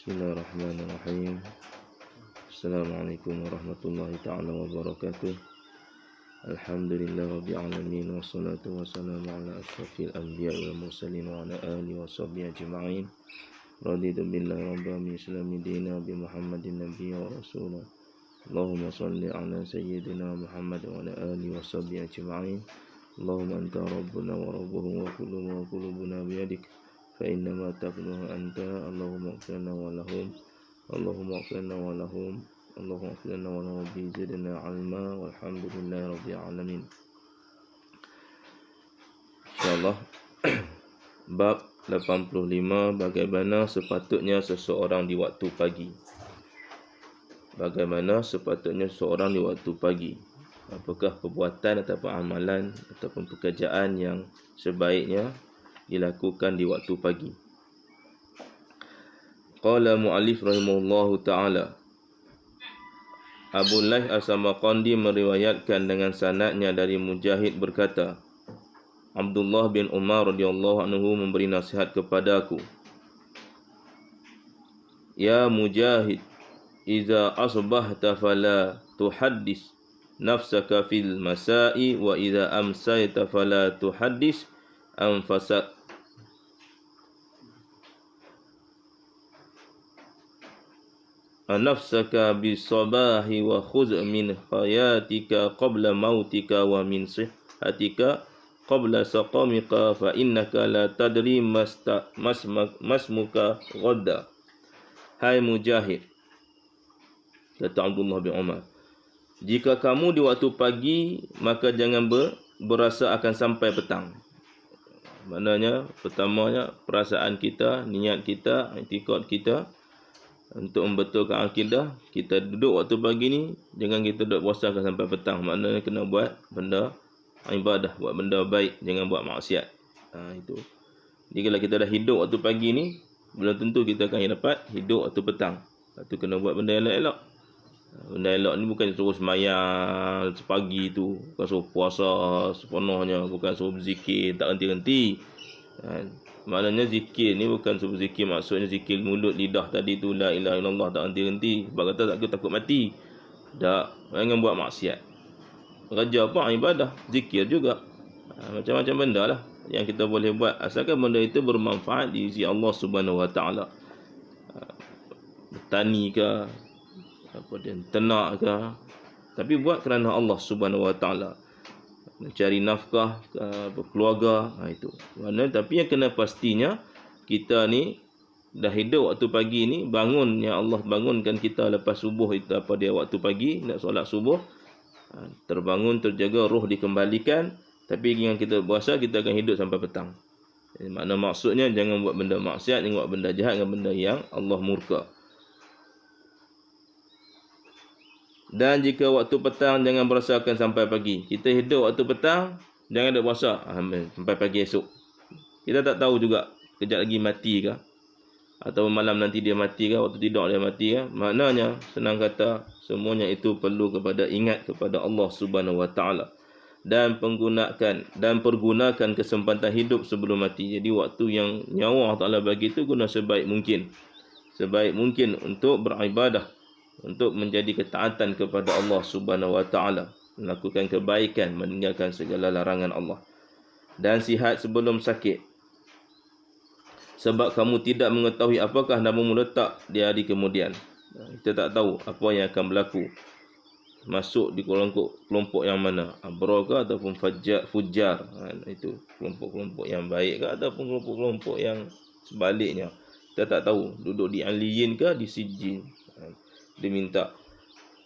Bismillahirrahmanirrahim. Assalamualaikum warahmatullahi ta'ala wabarakatuh. Alhamdulillah rabbil alamin, wassalatu wassalamu ala asyrafil anbiya wal mursalin wa ala alihi wa sahbihi ajma'in. Raditu billahi rabban min islami dina bi Muhammadin nabiyya wa rasulah. Allahumma salli ala sayyidina Muhammad wa ala alihi wa sahbihi ajma'in. Allahumma anta rabbuna wa rabbuhum wa qulubuna biyadik. فإنما تقنه أنت اللهم اغفر لنا ولهم اللهم اغفر لنا ولهم اللهم اغفر لنا ولهم بزدنا علما والحمد لله رب العالمين. InsyaAllah bab 85, bagaimana sepatutnya seseorang di waktu pagi. Bagaimana sepatutnya seseorang di waktu pagi. Apakah perbuatan ataupun amalan ataupun pekerjaan yang sebaiknya dilakukan di waktu pagi. Qala mu'allif rahimahullahu ta'ala, Abu Layth As-Samarqandi meriwayatkan dengan sanadnya dari Mujahid berkata, Abdullah bin Umar radhiyallahu anhu memberi nasihat kepadaku, Ya Mujahid, idza asbahta fala tuhaddis nafsaka fil masa'i wa idza amsayta fala tuhaddis anfasak. Nafsaka bisabahi wa khudh min hayatika qabla mautika wa min sihhatika qabla saqamika fa innaka la tadri masmuka ghadda. Hai Mujahid, kata Abdullah bin Umar, jika kamu di waktu pagi, maka jangan berasa akan sampai petang. Maknanya pertamanya perasaan kita, niat kita, i'tikad kita untuk membetulkan akidah. Kita duduk waktu pagi ni, jangan kita duduk puasa sampai petang. Maknanya kena buat benda ibadah, buat benda baik, jangan buat maksiat. Itu. Jadi kalau kita dah hidup waktu pagi ni, belum tentu kita akan dapat hidup waktu petang. Lepas tu kena buat benda elok-elok. Benda elok ni bukan suruh semayang sepagi tu, bukan suruh puasa sepenuhnya, bukan suruh berzikir tak henti-henti. Maknanya zikir ni bukan suruh zikir, maksudnya zikir mulut lidah tadi tu, la ilaha illallah tak henti-henti. Sebab kata takut mati. Tak, jangan buat maksiat. Kerja apa? Ibadah, zikir juga. Macam-macam benda lah yang kita boleh buat, asalkan benda itu bermanfaat di sisi Allah Subhanahu Wa Taala. Bertani ke, apa dia, ternak ke, tapi buat kerana Allah Subhanahu Wa Taala. Mencari nafkah, berkeluarga, itu. Mana tapi yang kena pastinya kita ni dah hidup waktu pagi ni, bangun, ya Allah bangunkan kita lepas subuh itu, apa dia, waktu pagi nak solat subuh, terbangun, terjaga, roh dikembalikan. Tapi dengan kita puasa, kita akan hidup sampai petang. Makna maksudnya jangan buat benda maksiat, jangan buat benda jahat dengan benda yang Allah murka. Dan jika waktu petang, jangan berasakan sampai pagi. Kita hidup waktu petang, jangan ada puasa sampai pagi esok. Kita tak tahu juga kejap lagi mati ke, atau malam nanti dia mati ke, waktu tidur dia mati ke. Maknanya senang kata, semuanya itu perlu kepada ingat kepada Allah Subhanahu Wa Taala, dan pergunakan kesempatan hidup sebelum mati. Jadi waktu yang nyawa Allah Taala bagi itu guna sebaik mungkin untuk beribadah, untuk menjadi ketaatan kepada Allah Subhanahu Wa Taala, melakukan kebaikan, meninggalkan segala larangan Allah, dan sihat sebelum sakit. Sebab kamu tidak mengetahui apakah namamu letak di hari kemudian. Kita tak tahu apa yang akan berlaku, masuk di kelompok yang mana, abrar ke ataupun fujar. Itu kelompok-kelompok yang baik ke ataupun kelompok-kelompok yang sebaliknya. Kita tak tahu, duduk di aliyin ke di sijin. Diminta.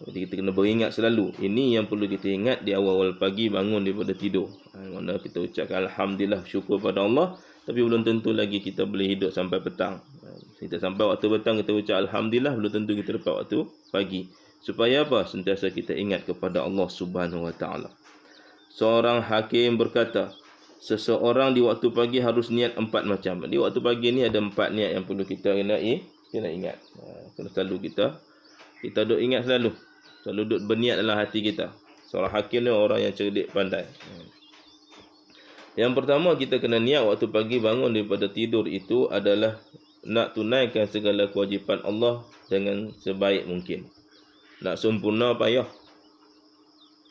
Jadi kita kena beringat selalu. Ini yang perlu kita ingat di awal-awal pagi bangun daripada tidur. Mana kita ucapkan alhamdulillah, syukur pada Allah, tapi belum tentu lagi kita boleh hidup sampai petang. Kita sampai waktu petang kita ucap alhamdulillah, belum tentu kita dapat waktu pagi. Supaya apa? Sentiasa kita ingat kepada Allah Subhanahu Wa Taala. Seorang hakim berkata, seseorang di waktu pagi harus niat 4 macam. Di waktu pagi ni ada 4 niat yang perlu kita kena ingat. Kena selalu kita duk ingat, selalu duk berniat dalam hati kita. Seorang hakim ni orang yang cerdik, pandai. Yang pertama, kita kena niat waktu pagi bangun daripada tidur itu adalah nak tunaikan segala kewajipan Allah dengan sebaik mungkin. Nak sempurna payah.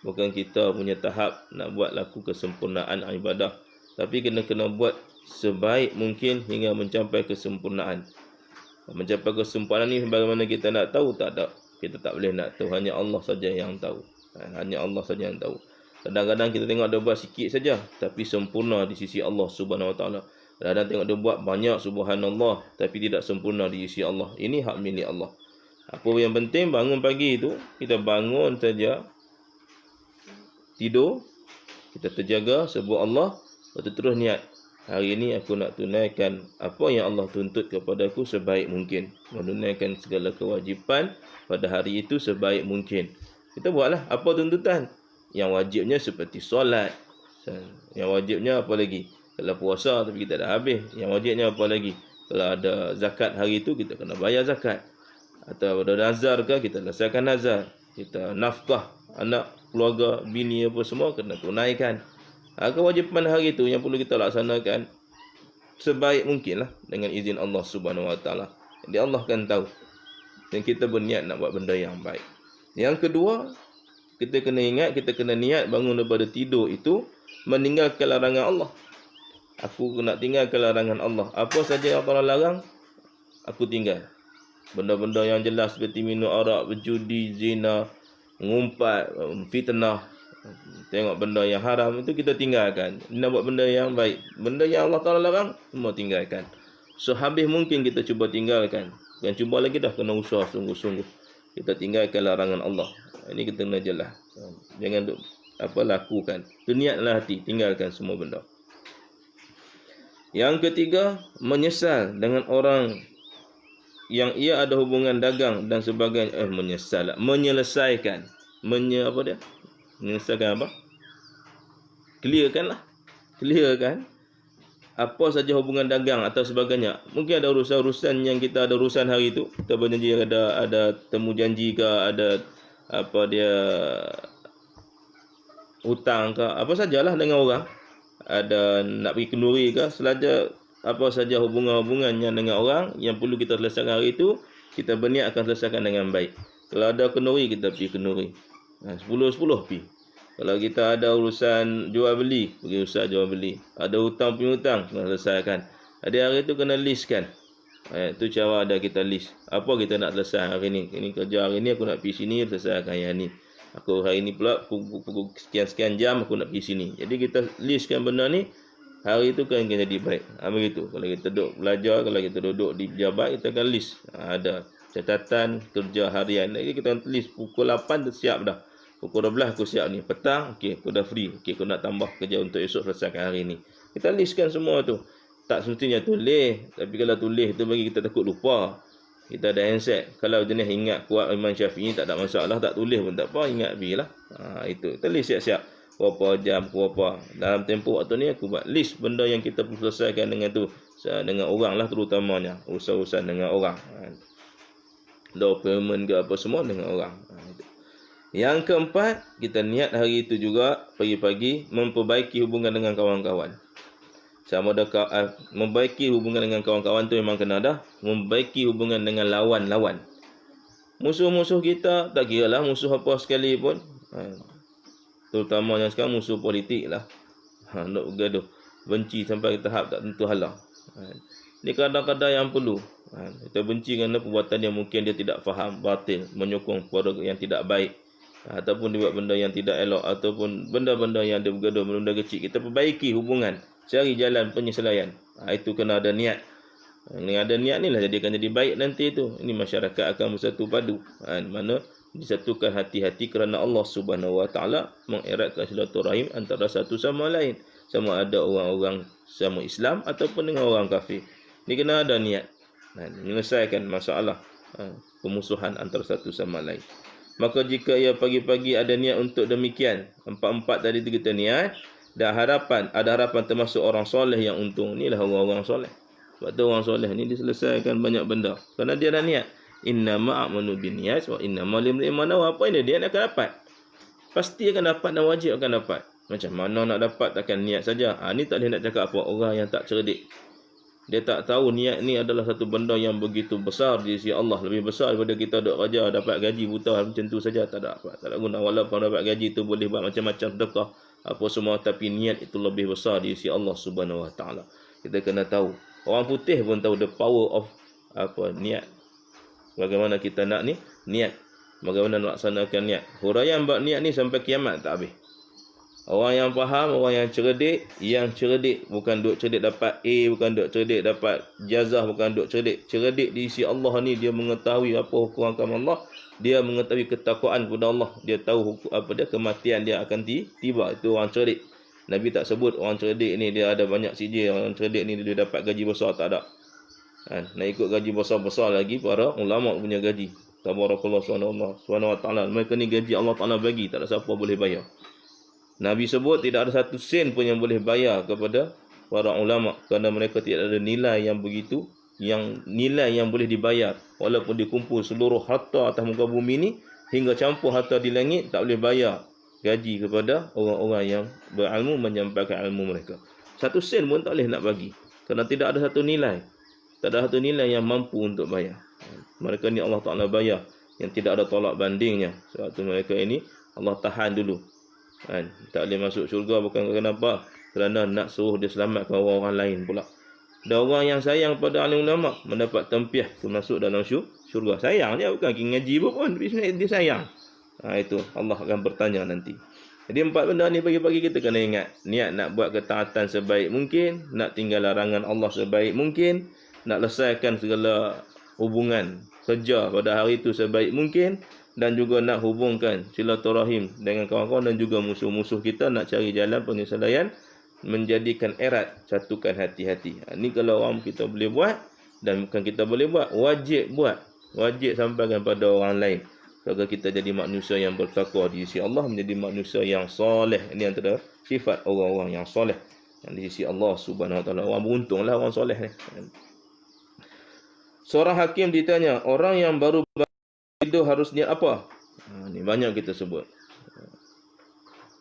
Bukan kita punya tahap nak buat laku kesempurnaan ibadah, tapi kena buat sebaik mungkin hingga mencapai kesempurnaan. Mencapai kesempurnaan ni bagaimana kita nak tahu? Tak ada. Kita tak boleh nak tahu, hanya Allah saja yang tahu. Hanya Allah saja yang tahu. Kadang-kadang kita tengok dia buat sikit saja, tapi sempurna di sisi Allah Subhanahu Wa Taala. Kadang-kadang tengok dia buat banyak, subhanallah, tapi tidak sempurna di sisi Allah. Ini hak milik Allah. Apa yang penting, bangun pagi itu, kita bangun saja, tidur, kita terjaga, sebut Allah, lepas tu terus niat. Hari ini aku nak tunaikan apa yang Allah tuntut kepada aku sebaik mungkin. Menunaikan segala kewajipan pada hari itu sebaik mungkin. Kita buatlah apa tuntutan. Yang wajibnya seperti solat. Yang wajibnya apa lagi? Kalau puasa tapi kita dah habis. Yang wajibnya apa lagi? Kalau ada zakat hari itu, kita kena bayar zakat. Atau ada nazar ke, kita lesaikan nazar. Kita nafkah anak, keluarga, bini apa semua kena tunaikan. Kewajipan hari itu yang perlu kita laksanakan sebaik mungkin lah, dengan izin Allah Subhanahu Wa Taala. Jadi Allah akan tahu. Dan kita berniat nak buat benda yang baik. Yang kedua, kita kena ingat, kita kena niat bangun daripada tidur itu meninggalkan larangan Allah. Aku nak tinggalkan larangan Allah. Apa saja yang Allah larang, aku tinggal. Benda-benda yang jelas seperti minum arak, berjudi, zina, mengumpat, fitnah, tengok benda yang haram, itu kita tinggalkan. Nak buat benda yang baik. Benda yang Allah Ta'ala larang, semua tinggalkan. Sehabis mungkin kita cuba tinggalkan. Yang cuba lagi dah kena usaha sungguh-sungguh. Kita tinggalkan larangan Allah. Ini kita kena jelas. Jangan lakukan. Itu niatlah hati, tinggalkan semua benda. Yang ketiga, menyesal dengan orang yang ia ada hubungan dagang dan sebagainya. Menyelesaikan. Menyelesaikan apa? Clearkan. Apa saja hubungan dagang atau sebagainya. Mungkin ada urusan-urusan yang kita ada urusan hari itu. Kita berjanji ada temu janji ke, ada hutang ke, apa sajalah dengan orang. Ada nak pergi kenduri ke, selanja apa saja hubungan-hubungan yang dengan orang yang perlu kita selesaikan hari itu, kita berniat akan selesaikan dengan baik. Kalau ada kenduri, kita pergi kenduri. 10-10 pergi. Kalau kita ada urusan jual beli, pergi usaha jual beli. Ada hutang piutang, kena selesaikan. Ada hari itu kena listkan. Itu cara ada kita list. Apa kita nak selesai hari ni? Ini kerja hari ni aku nak pergi sini, selesaikan yang ni. Aku hari ni pula pukul sekian-sekian jam aku nak pergi sini. Jadi kita listkan benda ni. Hari itu kan jadi baik. Begitu. Kalau kita duduk belajar, kalau kita duduk di pejabat, kita akan list. Ada catatan kerja harian. Jadi kita list pukul 8 dah siap dah. Pukul 12 aku siap ni. Petang, okey, aku dah free. Okey, aku nak tambah kerja untuk esok selesaikan hari ni. Kita listkan semua tu. Tak semestinya tulis. Tapi kalau tulis tu bagi kita takut lupa. Kita ada handset. Kalau jenis ingat kuat Imam Syafi'i tak ada masalah. Tak tulis pun tak apa. Ingat bilah. Itu. Kita list siap-siap. Berapa jam, berapa. Dalam tempoh waktu ni aku buat list benda yang kita perlu selesaikan dengan tu. Dengan orang lah terutamanya. Urusan-urusan dengan orang. Dokumen ke apa semua dengan orang. Yang keempat, kita niat hari itu juga pagi-pagi memperbaiki hubungan dengan kawan-kawan. Sama ada memperbaiki hubungan dengan kawan-kawan tu memang kena dah. Memperbaiki hubungan dengan lawan-lawan. Musuh-musuh kita, tak kira lah musuh apa sekali pun. Terutamanya sekarang musuh politik lah. Nak bergaduh. Benci sampai ke tahap tak tentu halang. Ini kadang-kadang yang perlu. Kita benci kerana perbuatan yang mungkin dia tidak faham, batil, menyokong kepada yang tidak baik. Ataupun dia buat benda yang tidak elok, ataupun benda-benda yang dia bergaduh, benda kecil. Kita perbaiki hubungan, cari jalan penyesuaian. Itu kena ada niat. Dengan ada niat ni lah jadikan jadi baik nanti tu. Ini masyarakat akan bersatu padu. Mana disatukan hati-hati kerana Allah Subhanahu Wa Taala mengeratkan silaturahim antara satu sama lain. Sama ada orang-orang sama Islam ataupun dengan orang kafir. Ini kena ada niat. Menyelesaikan masalah pemusuhan antara satu sama lain. Maka jika ia pagi-pagi ada niat untuk demikian, empat-empat tadi kita niat, dan ada harapan termasuk orang soleh yang untung. Inilah orang-orang soleh. Sebab tu orang soleh ni diselesaikan banyak benda. Kerana dia dah niat. Innama a'malu binniyat wa innama limri'in ma nawa. Apa ini dia akan dapat? Pasti akan dapat dan wajib akan dapat. Macam mana nak dapat takkan niat saja. Ni tak boleh nak cakap apa orang yang tak cerdik. Dia tak tahu niat ni adalah satu benda yang begitu besar di sisi Allah, lebih besar daripada kita duk kerja dapat gaji buta macam tu saja, tak ada apa, tak ada guna. Walaupun dapat gaji tu boleh buat macam-macam sedekah apa semua, tapi niat itu lebih besar di sisi Allah Subhanahu Wa Taala. Kita kena tahu. Orang putih pun tahu the power of niat. Bagaimana kita nak ni niat, bagaimana nak laksanakan niat. Huraian bab niat ni sampai kiamat tak habis. Orang yang faham, orang yang cerdik bukan duk cerdik dapat A, bukan duk cerdik dapat jazah, bukan duk cerdik. Cerdik di sisi Allah ni, dia mengetahui apa hukum agama Allah, dia mengetahui ketakwaan kepada Allah, dia tahu kematian dia akan tiba. Itu orang cerdik. Nabi tak sebut orang cerdik ni dia ada banyak sijil, orang cerdik ni dia dapat gaji besar, tak ada. Nak ikut gaji besar-besar lagi para ulama punya gaji. Tabarakallah subhanahu wa ta'ala. Mereka ni gaji Allah Ta'ala bagi, tak ada siapa boleh bayar. Nabi sebut tidak ada satu sen pun yang boleh bayar kepada para ulama, kerana mereka tidak ada nilai yang begitu, nilai yang boleh dibayar. Walaupun dikumpul seluruh harta atas muka bumi ni, hingga campur harta di langit, tak boleh bayar gaji kepada orang-orang yang berilmu menyampaikan ilmu mereka. Satu sen pun tak boleh nak bagi, kerana tidak ada satu nilai. Tak ada satu nilai yang mampu untuk bayar. Mereka ni Allah Ta'ala bayar, yang tidak ada tolak bandingnya. Sebab tu mereka ini Allah tahan dulu. Tak boleh masuk syurga bukan kenapa? Kerana nak suruh dia selamatkan orang-orang lain pula. Dan orang yang sayang pada alim ulama mendapat tempiah tu masuk dalam syurga. Sayang dia, bukan ngaji pun, dia sayang. Itu Allah akan bertanya nanti. Jadi 4 benda ni pagi-pagi kita kena ingat. Niat nak buat ketaatan sebaik mungkin, nak tinggal larangan Allah sebaik mungkin, nak lesaikan segala hubungan kerja pada hari itu sebaik mungkin, dan juga nak hubungkan silaturahim dengan kawan-kawan dan juga musuh-musuh kita, nak cari jalan penyelesaian, menjadikan erat, satukan hati-hati. Ini kalau orang kita boleh buat, dan bukan kita boleh buat, wajib buat. Wajib sampaikan pada orang lain. Agar kita jadi manusia yang bertakwa di sisi Allah, menjadi manusia yang soleh. Ini antara sifat orang-orang yang soleh yang di sisi Allah Subhanahu Wa Taala. Orang beruntunglah orang soleh ni. Seorang hakim ditanya, orang yang baru tidur harus niat apa? Ni banyak kita sebut.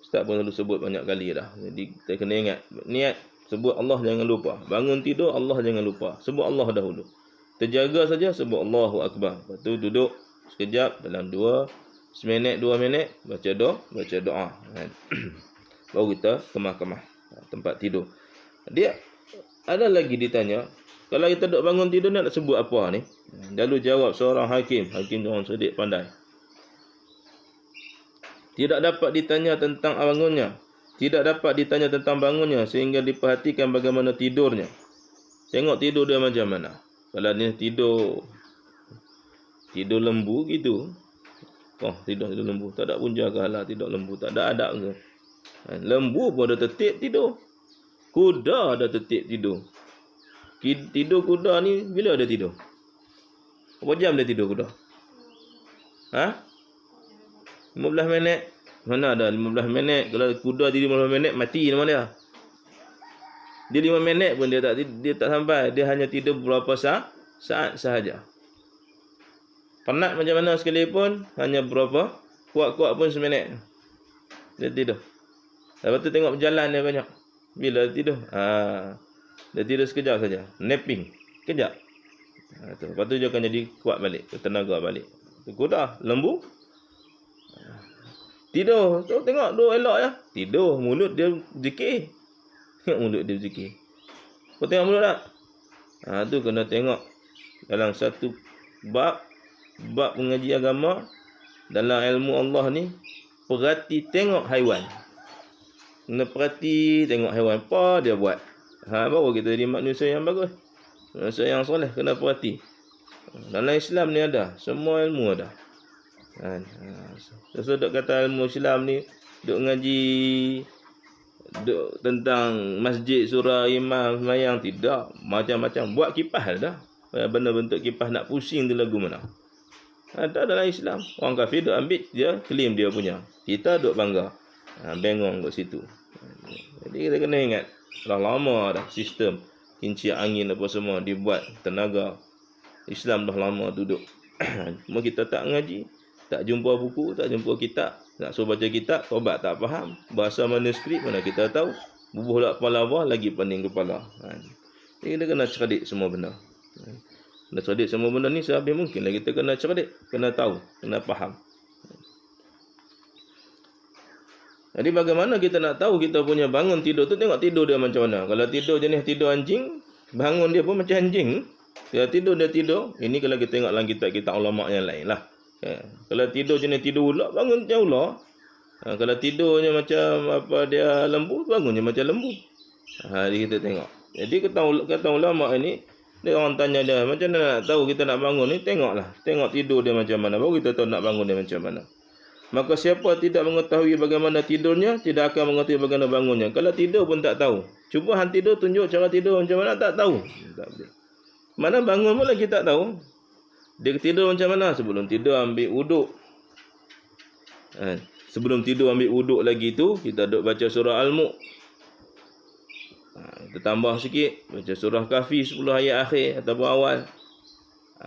Ustaz pun selalu sebut banyak kali dah. Jadi kita kena ingat, niat sebut Allah jangan lupa. Bangun tidur Allah jangan lupa. Sebut Allah dahulu. Terjaga saja sebut Allahu Akbar. Lepas tu duduk sekejap dalam 2 minit baca doa. Baru kita kemah-kemah tempat tidur. Dia ada lagi ditanya, kalau kita duduk bangun tidur nak sebut apa ni? Lalu jawab seorang hakim orang cerdik pandai. Tidak dapat ditanya tentang bangunnya. Tidak dapat ditanya tentang bangunnya sehingga diperhatikan bagaimana tidurnya. Tengok tidur dia macam mana. Kalau dia tidur lembu gitu. Tidur lembu. Tak ada pun jagalah tidur lembu. Tak ada adab ke. Lembu pun ada tertib tidur. Kuda ada tertib tidur. Tidur kuda ni bila dia tidur? Berapa jam dia tidur kuda? 15 minit. Mana ada 15 minit? Kalau kuda tidur 15 minit, mati nama dia. Dia 5 minit pun dia tak sampai. Dia hanya tidur beberapa saat sahaja. Penat macam mana sekalipun, hanya berapa, kuat-kuat pun seminit dia tidur. Lepas tu tengok berjalan dia banyak. Bila dia tidur? Dia tidur sekejap saja. Napping. Kejap. Lepas tu dia akan jadi kuat balik. Tenaga balik. Kuda, lembu. Tidur. Tu tengok dua elok ya. Tidur. Mulut dia zikir. Tengok mulut dia zikir. Kau tengok mulut tak? Tu kena tengok. Dalam satu bab mengaji agama, dalam ilmu Allah ni, perhati tengok haiwan. Kena perhati tengok haiwan. Apa dia buat? Baru kita jadi manusia yang bagus. Manusia yang soleh. Kena perhati. Dalam Islam ni ada. Semua ilmu ada. Sesudah kata ilmu Islam ni, duk ngaji tentang masjid, surah, imam, semayang. Tidak. Macam-macam. Buat kipas dah. Benda bentuk kipas nak pusing tu lagu mana. Ada dalam Islam. Orang kafir duk ambil, dia claim dia punya. Kita duk bangga. Bengong kat situ. Jadi kita kena ingat, dah lama dah sistem kincir angin apa semua dibuat, tenaga. Islam dah lama duduk. Cuma kita tak ngaji, tak jumpa buku, tak jumpa kitab. Nak suruh baca kitab, tobat tak faham. Bahasa manuskrip mana kita tahu. Bubuh lah kepala bawah, lagi pening kepala. Jadi kita kena cerdik semua benda. Kena cerdik semua benda ni sehabis mungkin lah kita kena cerdik, kena tahu, kena faham. Jadi bagaimana kita nak tahu kita punya bangun tidur tu, tengok tidur dia macam mana. Kalau tidur jenis tidur anjing, bangun dia pun macam anjing. Kalau tidur dia tidur, ini kalau kita tengok dalam kitab-kitab ulama yang lain lah. Kalau tidur jenis tidur ular, bangun macam ular. Kalau tidurnya macam apa dia lembu, bangunnya macam lembu. Jadi kita tengok. Jadi kata ulama ini, dia orang tanya dia, macam mana nak tahu kita nak bangun ni? Tengoklah. Tengok tidur dia macam mana, baru kita tahu nak bangun dia macam mana. Maka siapa tidak mengetahui bagaimana tidurnya, tidak akan mengetahui bagaimana bangunnya. Kalau tidur pun tak tahu. Cuba hang tidur, tunjuk cara tidur macam mana, tak tahu. Tak boleh. Mana bangun pun lagi tak tahu. Dia tidur macam mana? Sebelum tidur ambil wuduk. Sebelum tidur ambil wuduk lagi tu, kita duduk baca surah Al-Mulk. Kita tambah sikit, baca surah Kahfi 10 ayat akhir ataupun awal.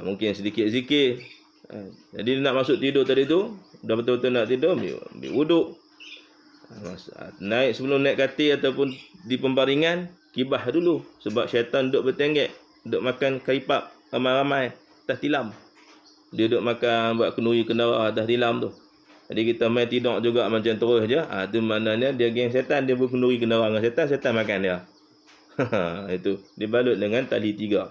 Mungkin sedikit zikir. Jadi nak masuk tidur tadi tu, dah betul-betul nak tidur, ambil wuduk. Naik sebelum naik katil ataupun di pembaringan, kibah dulu. Sebab syaitan duduk bertenggek, duduk makan karipap ramai-ramai, atas tilam. Dia duduk makan buat kenduri kendara atas tilam tu. Jadi kita main tidur juga macam terus je. Tu maknanya dia geng syaitan, dia berkenduri kendara dengan syaitan, syaitan makan dia. Itu dibalut dengan tali 3.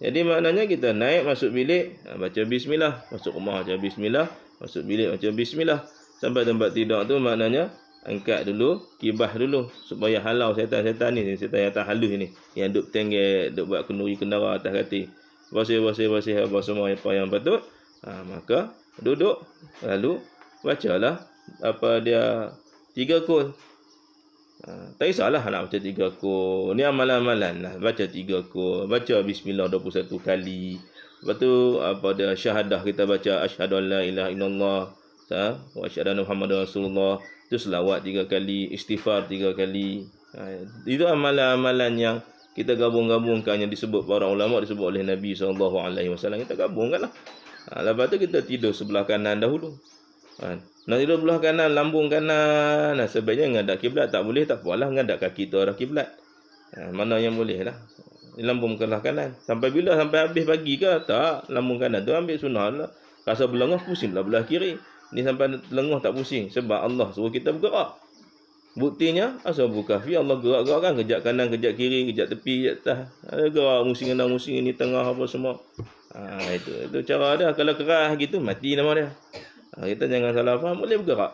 Jadi maknanya kita naik masuk bilik, baca bismillah, masuk rumah baca bismillah, masuk bilik baca bismillah, sampai tempat tidur tu maknanya angkat dulu, kibah dulu supaya halau syaitan-syaitan ni, syaitan yang tak halus ni, yang duk tenggek, duk buat kenduri kendara atas katil. Basih apa semua apa yang patut. Maka duduk, lalu bacalah apa dia 3 kul. Tak kisahlah nak baca 3 kul. Ni amalan-amalan lah. Baca 3 kul. Baca bismillah 21 kali. Lepas tu apa dia syahadah kita baca asyhadu an la ilaha illallah wa asyhadu anna muhammadar rasulullah. Tu selawat 3 kali, istighfar 3 kali. Itu amalan-amalan yang kita gabung-gabungkan yang disebut para ulama, disebut oleh Nabi SAW. Kita gabungkanlah. Lepas tu kita tidur sebelah kanan dahulu. Nak tidur belah kanan, lambung kanan. Sebaiknya menghadap kiblat. Tak boleh, tak apalah, menghadap kaki tu arah kiblat. Mana yang boleh lah. Lambung belah kanan. Sampai bila? Sampai habis pagi ke? Tak. Lambung kanan tu ambil sunnah lah. Rasa berlengah, pusing lah belah kiri. Ni sampai lengah tak pusing. Sebab Allah suruh kita bergerak. Buktinya, Ashabul Kahfi Allah gerak-gerakkan. Kejap kanan, kejap kiri, kejap tepi, kejap atas. Ada gerak, musing kanan, musing ini, tengah apa semua. Itu cara dia. Kalau keras gitu, mati nama dia. Kita jangan salah faham, boleh bergerak.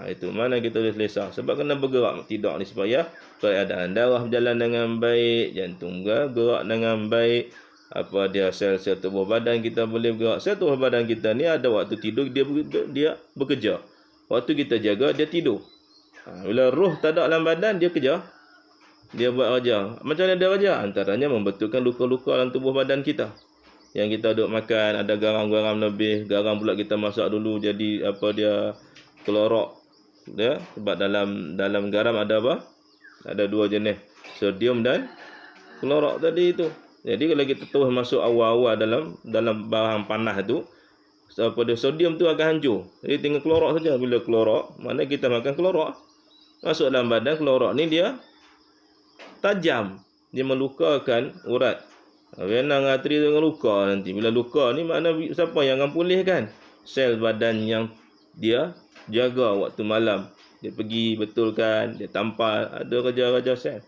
Itu mana kita boleh selesa. Sebab kena bergerak tidak ni supaya keadaan darah berjalan dengan baik, jantung gerak dengan baik, apa dia sel-sel tubuh badan kita boleh bergerak. Sel tubuh badan kita ni ada waktu tidur dia bekerja. Waktu kita jaga dia tidur. Bila roh tak ada dalam badan dia kerja. Dia buat kerja. Macam mana dia kerja? Antaranya membetulkan luka-luka dalam tubuh badan kita. Yang kita duk makan ada garam-garam lebih, garam pula kita masak dulu jadi apa dia klorok. Ya, sebab dalam garam ada apa? Ada 2 jenis, sodium dan klorok tadi itu. Jadi kalau kita terus masuk awal-awal dalam barang panas tu, apa dia sodium tu akan hancur. Jadi tinggal klorok saja. Bila klorok, mana kita makan klorok. Masuk dalam badan klorok ni dia tajam, dia melukakan urat. Venang arteri dengan luka nanti. Bila luka ni makna siapa yang akan pulihkan? Sel badan yang dia jaga waktu malam. Dia pergi betulkan, dia tampal, ada kerja-kerja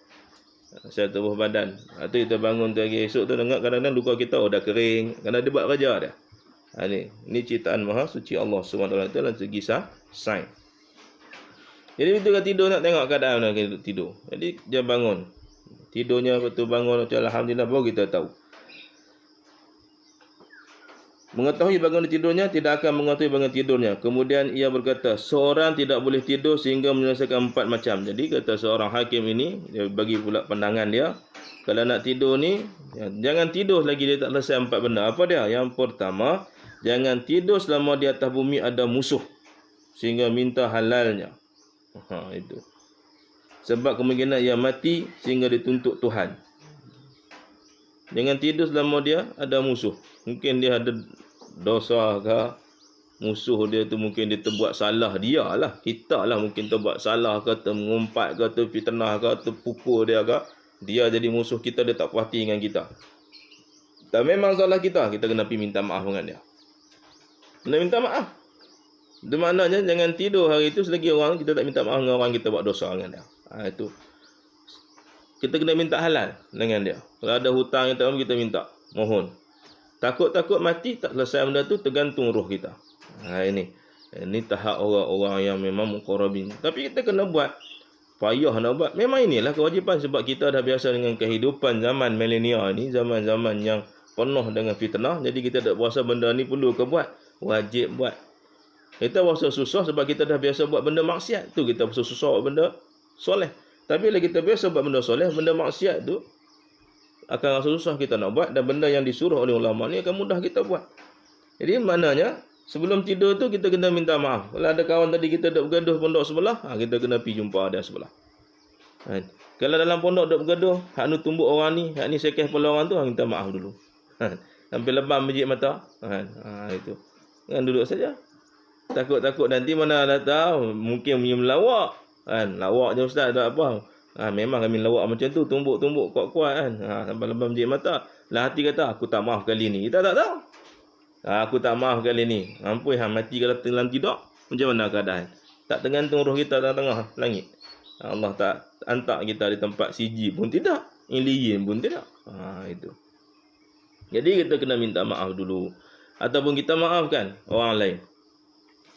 sel tubuh badan. Itu kita bangun tu lagi esok tu dengar kadang-kadang luka kita dah kering, kerana dia buat kerja dah. Ni ciptaan Maha Suci Allah SWT dalam segi sains. Jadi betul tidur nak tengok keadaan nak tidur. Jadi dia bangun. Tidurnya betul bangun, alhamdulillah, baru kita tahu. Mengetahui bagaimana tidurnya, tidak akan mengetahui bagaimana tidurnya. Kemudian ia berkata, seorang tidak boleh tidur sehingga menyelesaikan 4 macam. Jadi kata seorang hakim ini, dia bagi pula pandangan dia, kalau nak tidur ni, jangan tidur lagi dia tak selesai 4 benda. Apa dia? Yang pertama, jangan tidur selama di atas bumi ada musuh, sehingga minta halalnya. Itu. Sebab kemungkinan ia mati sehingga dituntut Tuhan. Jangan tidur selama dia ada musuh. Mungkin dia ada dosa ke, musuh dia tu mungkin dia terbuat salah dia lah. Kita lah mungkin terbuat salah ke, termengumpat ke, terfitnah ke, terpukul dia ke. Dia jadi musuh kita, dia tak puas hati dengan kita. Dan memang salah kita kena pergi minta maaf dengan dia. Kena minta maaf. Itu maknanya jangan tidur hari itu selagi orang kita tak minta maaf dengan orang kita buat dosa dengan dia. Itu. Kita kena minta halal dengan dia. Kalau ada hutang yang tak mampu, kita minta. Mohon. Takut-takut mati, tak selesai benda tu, tergantung roh kita. Ini tahap orang-orang yang memang muqarrabin. Tapi kita kena buat. Payah nak buat. Memang inilah kewajipan sebab kita dah biasa dengan kehidupan zaman milenial ni. Zaman-zaman yang penuh dengan fitnah. Jadi kita tak berasa benda ni perlu ke buat. Wajib buat. Kita rasa susah sebab kita dah biasa buat benda maksiat. Tu kita rasa susah buat benda soleh. Tapi bila kita biasa buat benda soleh, benda maksiat tu akan rasa susah kita nak buat. Dan benda yang disuruh oleh ulama ni akan mudah kita buat. Jadi maknanya sebelum tidur tu kita kena minta maaf. Kalau ada kawan tadi kita duk bergaduh pondok sebelah, kita kena pergi jumpa dia sebelah. Kalau dalam pondok duk bergaduh, hak ni tumbuk orang ni, hak ni sekeh kepala orang tu, minta maaf dulu. Sampai lebam biji mata. Itu. Kan duduk saja. Takut-takut nanti mana dah tahu, mungkin punya melawak. Lawak je ustaz, tak apa. Memang kami lawak macam tu, tumbuk-tumbuk kuat-kuat kan. Sampai lebam biji mata. Lah hati kata, aku tak maaf kali ni. Kita tak tahu. Aku tak maaf kali ni. Ampun, mati kalau dalam tidur. Macam mana keadaan? Tak tergantung roh kita tengah langit. Allah tak hantar kita di tempat siji pun tidak. Iliyin pun tidak. Itu. Jadi kita kena minta maaf dulu. Ataupun kita maafkan orang lain.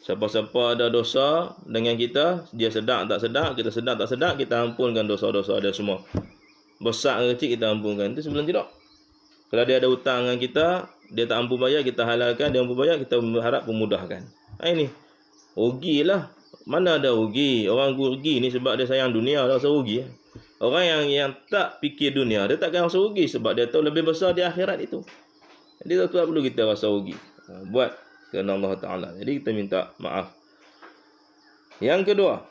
Siapa-siapa ada dosa dengan kita, dia sedar tak sedar, kita sedar tak sedar, kita ampunkan dosa-dosa dia semua. Besar ke kecil kita ampunkan. Itu sebelum tidur. Kalau dia ada hutang dengan kita, dia tak mampu bayar, kita halalkan. Dia mampu bayar, kita harap memudahkan. Ini rugilah. Mana ada rugi? Orang rugi ni sebab dia sayang dunia, dia rasa rugi. Orang yang tak fikir dunia, dia takkan rasa rugi sebab dia tahu lebih besar di akhirat itu. Jadi tak perlu kita rasa rugi. Buat kerana Allah Ta'ala. Jadi kita minta maaf. Yang kedua,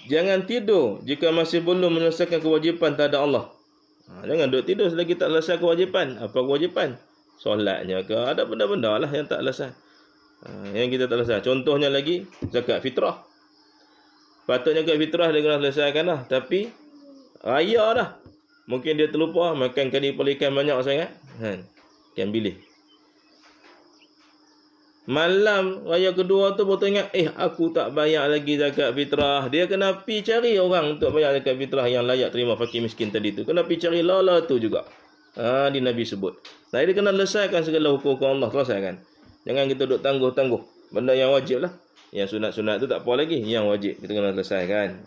jangan tidur jika masih belum menyelesaikan kewajipan terhadap Allah. Jangan duduk tidur selagi tak selesai kewajipan. Apa kewajipan? Solatnya ke? Ada benda-benda lah yang tak selesai. Yang kita tak selesai. Contohnya lagi, zakat fitrah. Patutnya zakat fitrah dia kena selesaikan lah. Tapi, raya dah. Mungkin dia terlupa makan kari pelikan banyak sangat. Kan pilih. Malam raya kedua tu baru ingat, aku tak bayar lagi zakat fitrah. Dia kena pi cari orang untuk bayar zakat fitrah yang layak terima fakir miskin tadi tu. Kena pi cari lala tu juga. Di Nabi sebut. Jadi dia kena selesaikan segala hukum Allah, selesaikan. Jangan kita duduk tangguh-tangguh. Benda yang wajib lah. Yang sunat-sunat tu tak apa lagi. Yang wajib kita kena selesaikan.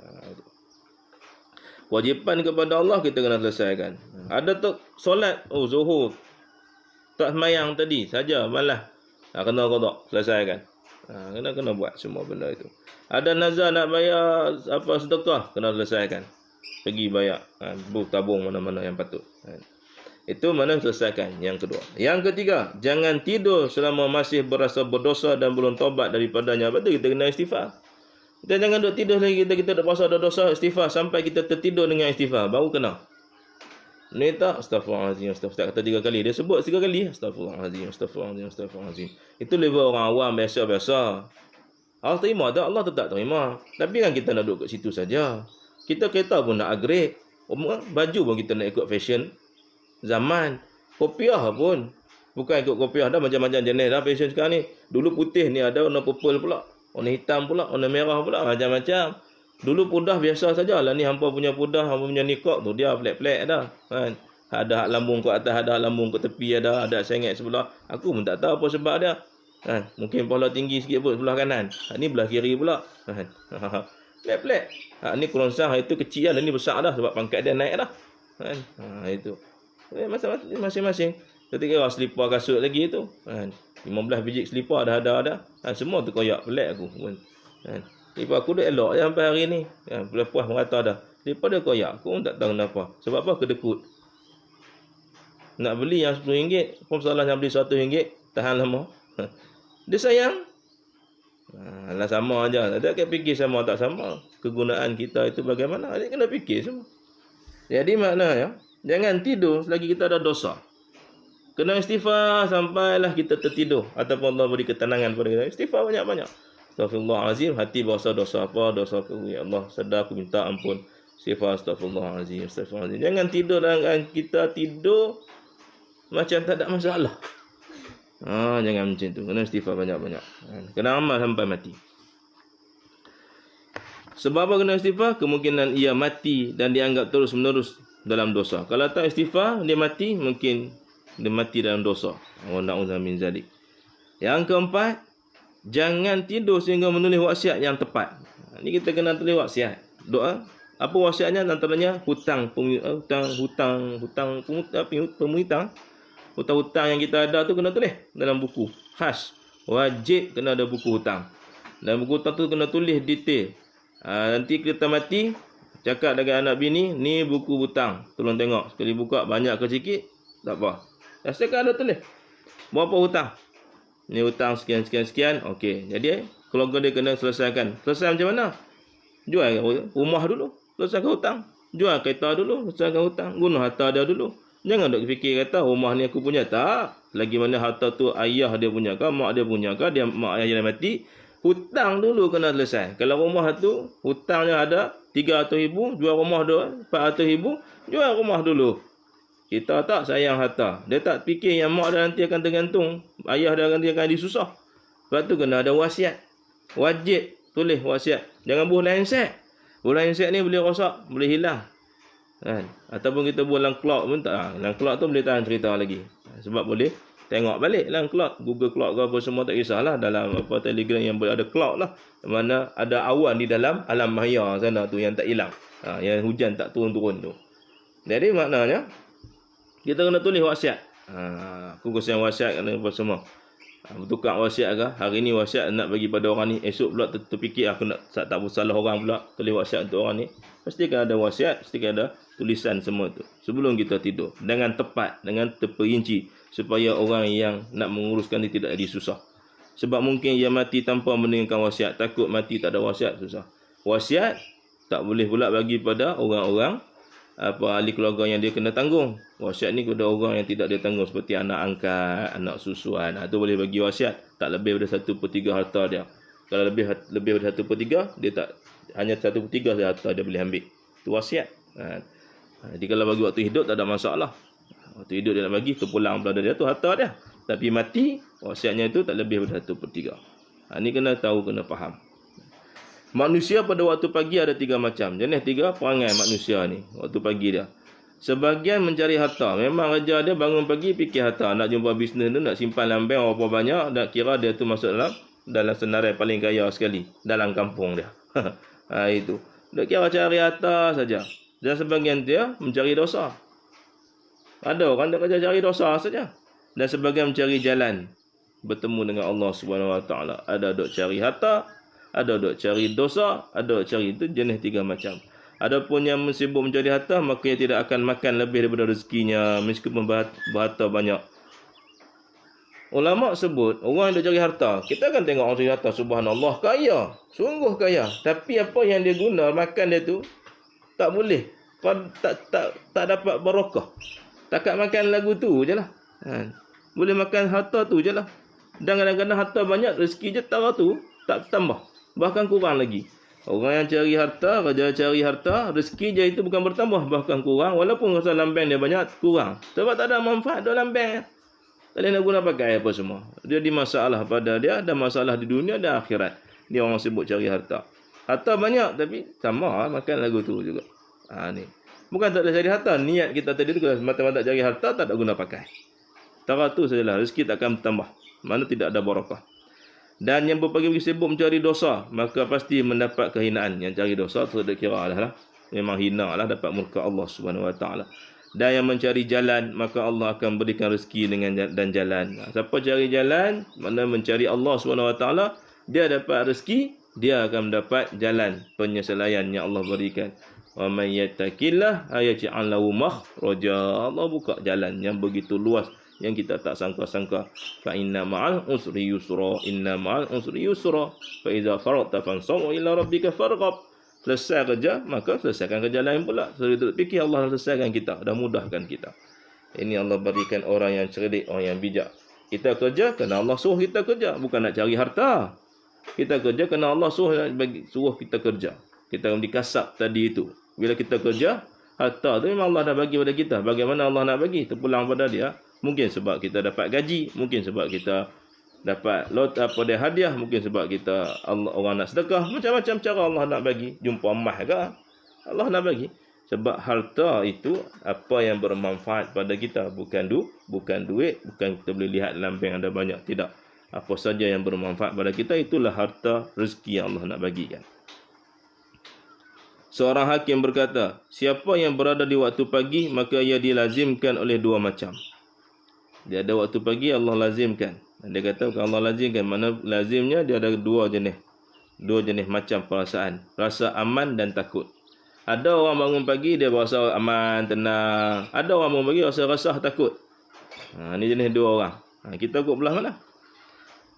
Kewajipan kepada Allah kita kena selesaikan. Ada tu solat, zuhur. Tak semayang tadi saja malah. Kena qada, selesaikan. Kena buat semua benda itu. Ada nazar nak bayar sedekah, kena selesaikan. Pergi bayar, tabung mana-mana yang patut. Itu mana selesaikan. Yang kedua. Yang ketiga, jangan tidur selama masih berasa berdosa dan belum taubat daripadanya. Lepas tu kita kena istighfar. Kita jangan duduk tidur lagi, kita dah berasa ada dosa, istighfar sampai kita tertidur dengan istighfar, baru kena. Ni tak, astaghfirullahaladzim, astaghfirullah. Kata 3 kali. Dia sebut 3 kali. Astaghfirullahaladzim, astaghfirullahaladzim, astaghfirullahaladzim. Itu level orang awam, biasa-biasa. Allah terima tak? Allah tak terima. Tapi kan kita nak duduk kat situ saja. Kita kereta pun nak upgrade. Baju pun kita nak ikut fashion zaman. Kopiah pun. Bukan ikut kopiah dah, macam-macam jenis dah fashion sekarang ni. Dulu putih ni ada, warna purple pula. Warna hitam pula, warna merah pula. Macam-macam. Dulu pudah biasa sajalah. Ni hampa punya pudah, hampa punya nikok tu dia pelik-pelik dah. Kan? Ada hak lambung kat atas, ada hak lambung kat tepi, ada sengit sebelah. Aku pun tak tahu apa sebab dia. Kan? Mungkin kepala tinggi sikit pun sebelah kanan. Hak ni belah kiri pula. Kan? Pelik-pelik. Hak ni kurang itu kecil dah, ni besar dah sebab pangkat dia naik dah. Kan? Itu. Masing-masing. Ketika orang selipar kasut lagi tu. Kan? 15 biji selipar dah ada. Semua tu koyak pelik aku. Kan? Selipar aku dah elok je sampai hari ni. Lepas merata dah. Selipar dia koyak. Aku pun tak tahu kenapa. Sebab apa? Kedekut. Nak beli yang RM10, pun salah yang beli RM100. Tahan lama. Dia sayang. Lah sama aja. Tak fikir sama tak sama. Kegunaan kita itu bagaimana. Dia kena fikir semua. Jadi maknanya, jangan tidur selagi kita ada dosa. Kena istighfar sampailah kita tertidur. Ataupun Allah beri ketenangan pada kita. Istighfar banyak-banyak. Astaghfirullahalazim, hati berasa dosa apa, dosa aku, ya Allah, sedar aku minta ampun. Astaghfirullahalazim. Jangan tidur dengan kita tidur macam tak ada masalah. Jangan macam tu. Kena istighfar banyak-banyak. Kena amal sampai mati. Sebab apa kena istighfar? Kemungkinan ia mati dan dianggap terus-menerus dalam dosa. Kalau tak istighfar, dia mati, mungkin dia mati dalam dosa. Wa na'udzu min zalik. Yang keempat, jangan tidur sehingga menulis wasiat yang tepat. Ini kita kena tulis wasiat. Doa. Apa wasiatnya? Antaranya hutang penghutang. Hutang-hutang yang kita ada tu kena tulis dalam buku khas. Wajib kena ada buku hutang. Dalam buku hutang tu kena tulis detail. Nanti kita mati, cakap dengan anak bini, ni buku hutang. Tolong tengok. Sekali buka banyak ke sikit, tak apa. Rasakan ada tulis. Berapa hutang? Ni hutang sekian. Okey. Jadi keluarga dia kena selesaikan. Selesai macam mana? Jual rumah dulu, selesaikan hutang. Jual kereta dulu, selesaikan hutang. Guna harta dia dulu. Jangan duk fikir kata rumah ni aku punya. Tak. Lagi mana harta tu ayah dia punya ke, mak dia punya ke, mak ayah dia mati. Hutang dulu kena selesai. Kalau rumah tu hutangnya ada 300,000, jual rumah tu 400,000, jual rumah dulu. Kita tak sayang harta. Dia tak fikir yang mak dia nanti akan tergantung, ayah dia nanti akan disusah. Sebab tu kena ada wasiat. Wajib tulis wasiat. Jangan buah handset. Buah handset ni boleh rosak, boleh hilang. Kan? Ataupun kita buat dalam cloud pun tak. Dalam cloud tu boleh tahan cerita lagi. Sebab boleh tengok balik dalam cloud. Google Cloud ke apa semua tak kisahlah. Dalam apa Telegram yang ada cloud lah. Mana ada awan di dalam alam maya sana tu yang tak hilang. Yang hujan tak turun-turun tu. Jadi maknanya kita kena tulis wasiat. Kukusan wasiat kena apa semua. Bertukar wasiat ke, hari ni wasiat nak bagi pada orang ni, esok pula terfikir aku nak tak bersalah orang pula, tulis wasiat untuk orang ni. Pasti kan ada wasiat, pasti kan ada tulisan semua tu sebelum kita tidur, dengan tepat, dengan terperinci, supaya orang yang nak menguruskan ni tidak jadi susah. Sebab mungkin ia mati tanpa mendengarkan wasiat, takut mati tak ada wasiat, susah. Wasiat tak boleh pula bagi pada orang-orang ahli keluarga yang dia kena tanggung. Wasiat ni kepada orang yang tidak dia tanggung, seperti anak angkat, anak susuan. Itu boleh bagi wasiat, tak lebih daripada 1/3 harta dia. Kalau lebih daripada 1/3, dia tak, hanya 1/3 saja harta dia boleh ambil. Itu wasiat. Jadi kalau bagi waktu hidup tak ada masalah. Waktu hidup dia nak bagi, terpulang pada dia tu harta dia. Tapi mati, wasiatnya itu tak lebih daripada 1/3. Ini kena tahu, kena faham. Manusia pada waktu pagi ada 3 macam. Jenis 3 perangai manusia ni waktu pagi dia. Sebahagian mencari harta. Memang kerja dia bangun pagi fikir harta. Nak jumpa bisnes tu, nak simpan dalam bank berapa banyak. Nak kira dia tu masuk dalam senarai paling kaya sekali dalam kampung dia. Itu. Dia kira cari harta saja. Dan sebahagian dia mencari dosa. Ada orang dia kerja cari dosa saja. Dan sebahagian mencari jalan bertemu dengan Allah Subhanahu Wa Taala. Ada dok cari harta, ada dok cari dosa, ada dok cari, itu jenis 3 macam. Adapun yang sibuk mencari harta, maka ia tidak akan makan lebih daripada rezekinya meskipun berharta banyak. Ulama sebut orang yang cari harta, kita akan tengok orang cari harta, subhanallah, kaya, sungguh kaya, tapi apa yang dia guna makan dia tu tak boleh, tak dapat barakah. Takat makan lagu tu je lah. Boleh makan harta tu je lah. Dan kadang-kadang harta banyak, rezeki je tara tu tak tambah, bahkan kurang lagi. Orang yang cari harta, kerja cari harta, rezeki je itu bukan bertambah, bahkan kurang. Walaupun rasa lambang dia banyak, kurang. Sebab tak ada manfaat dalam lambang. Tak boleh nak guna pakai apa semua. Dia di masalah pada dia, ada masalah di dunia dan akhirat. Dia orang sibuk cari harta. Harta banyak, tapi sama makan lagu tu juga. Ni. Bukan tak ada cari harta. Niat kita tadi tu, kalau mata-mata cari harta, tak ada guna pakai. Tara tu sajalah, rezeki tak akan bertambah. Mana tidak ada barakah. Dan yang berpagi-pagi sibuk mencari dosa, maka pasti mendapat kehinaan. Yang cari dosa tu kira adalah memang hina lah, dapat murka Allah Subhanahu Wa Taala. Dan yang mencari jalan, maka Allah akan berikan rezeki dan jalan. Siapa cari jalan, mana mencari Allah Subhanahu Wa Taala, dia dapat rezeki, dia akan mendapat jalan penyesuaian yang Allah berikan. Wa may yattaqillah yaj'al lahu makhraja. Allah buka jalan yang begitu luas yang kita tak sangka-sangka. Fa inna ma'al usri yusra, inna ma'al usri yusra, fa iza faragta fansab ila rabbika farghab. Selesai kerja, maka selesaikan kerja lain pula. So kita fikir Allah selesaikan kita, dah mudahkan kita. Ini Allah berikan orang yang cerdik, orang yang bijak. Kita kerja kerana Allah suruh kita kerja, bukan nak cari harta. Kita kerja kerana Allah suruh kita kerja. Kita dikasap tadi itu. Bila kita kerja, harta tu memang Allah dah bagi pada kita. Bagaimana Allah nak bagi? Terpulang pada dia. Mungkin sebab kita dapat gaji, mungkin sebab kita dapat dia hadiah, mungkin sebab kita orang nak sedekah, macam-macam cara Allah nak bagi. Jumpa emas ke, Allah nak bagi. Sebab harta itu apa yang bermanfaat pada kita, bukan duit, bukan kita boleh lihat dalam bank ada banyak, tidak. Apa saja yang bermanfaat pada kita, itulah harta rezeki yang Allah nak bagikan. Seorang hakim berkata, siapa yang berada di waktu pagi, maka ia dilazimkan oleh dua macam. Dia ada waktu pagi, Allah lazimkan. Dia kata kalau Allah lazimkan, mana lazimnya dia ada dua jenis macam perasaan. Rasa aman dan takut. Ada orang bangun pagi, dia rasa aman, tenang. Ada orang bangun pagi, rasa resah, takut. Ini jenis dua orang. Kita ikut belah mana?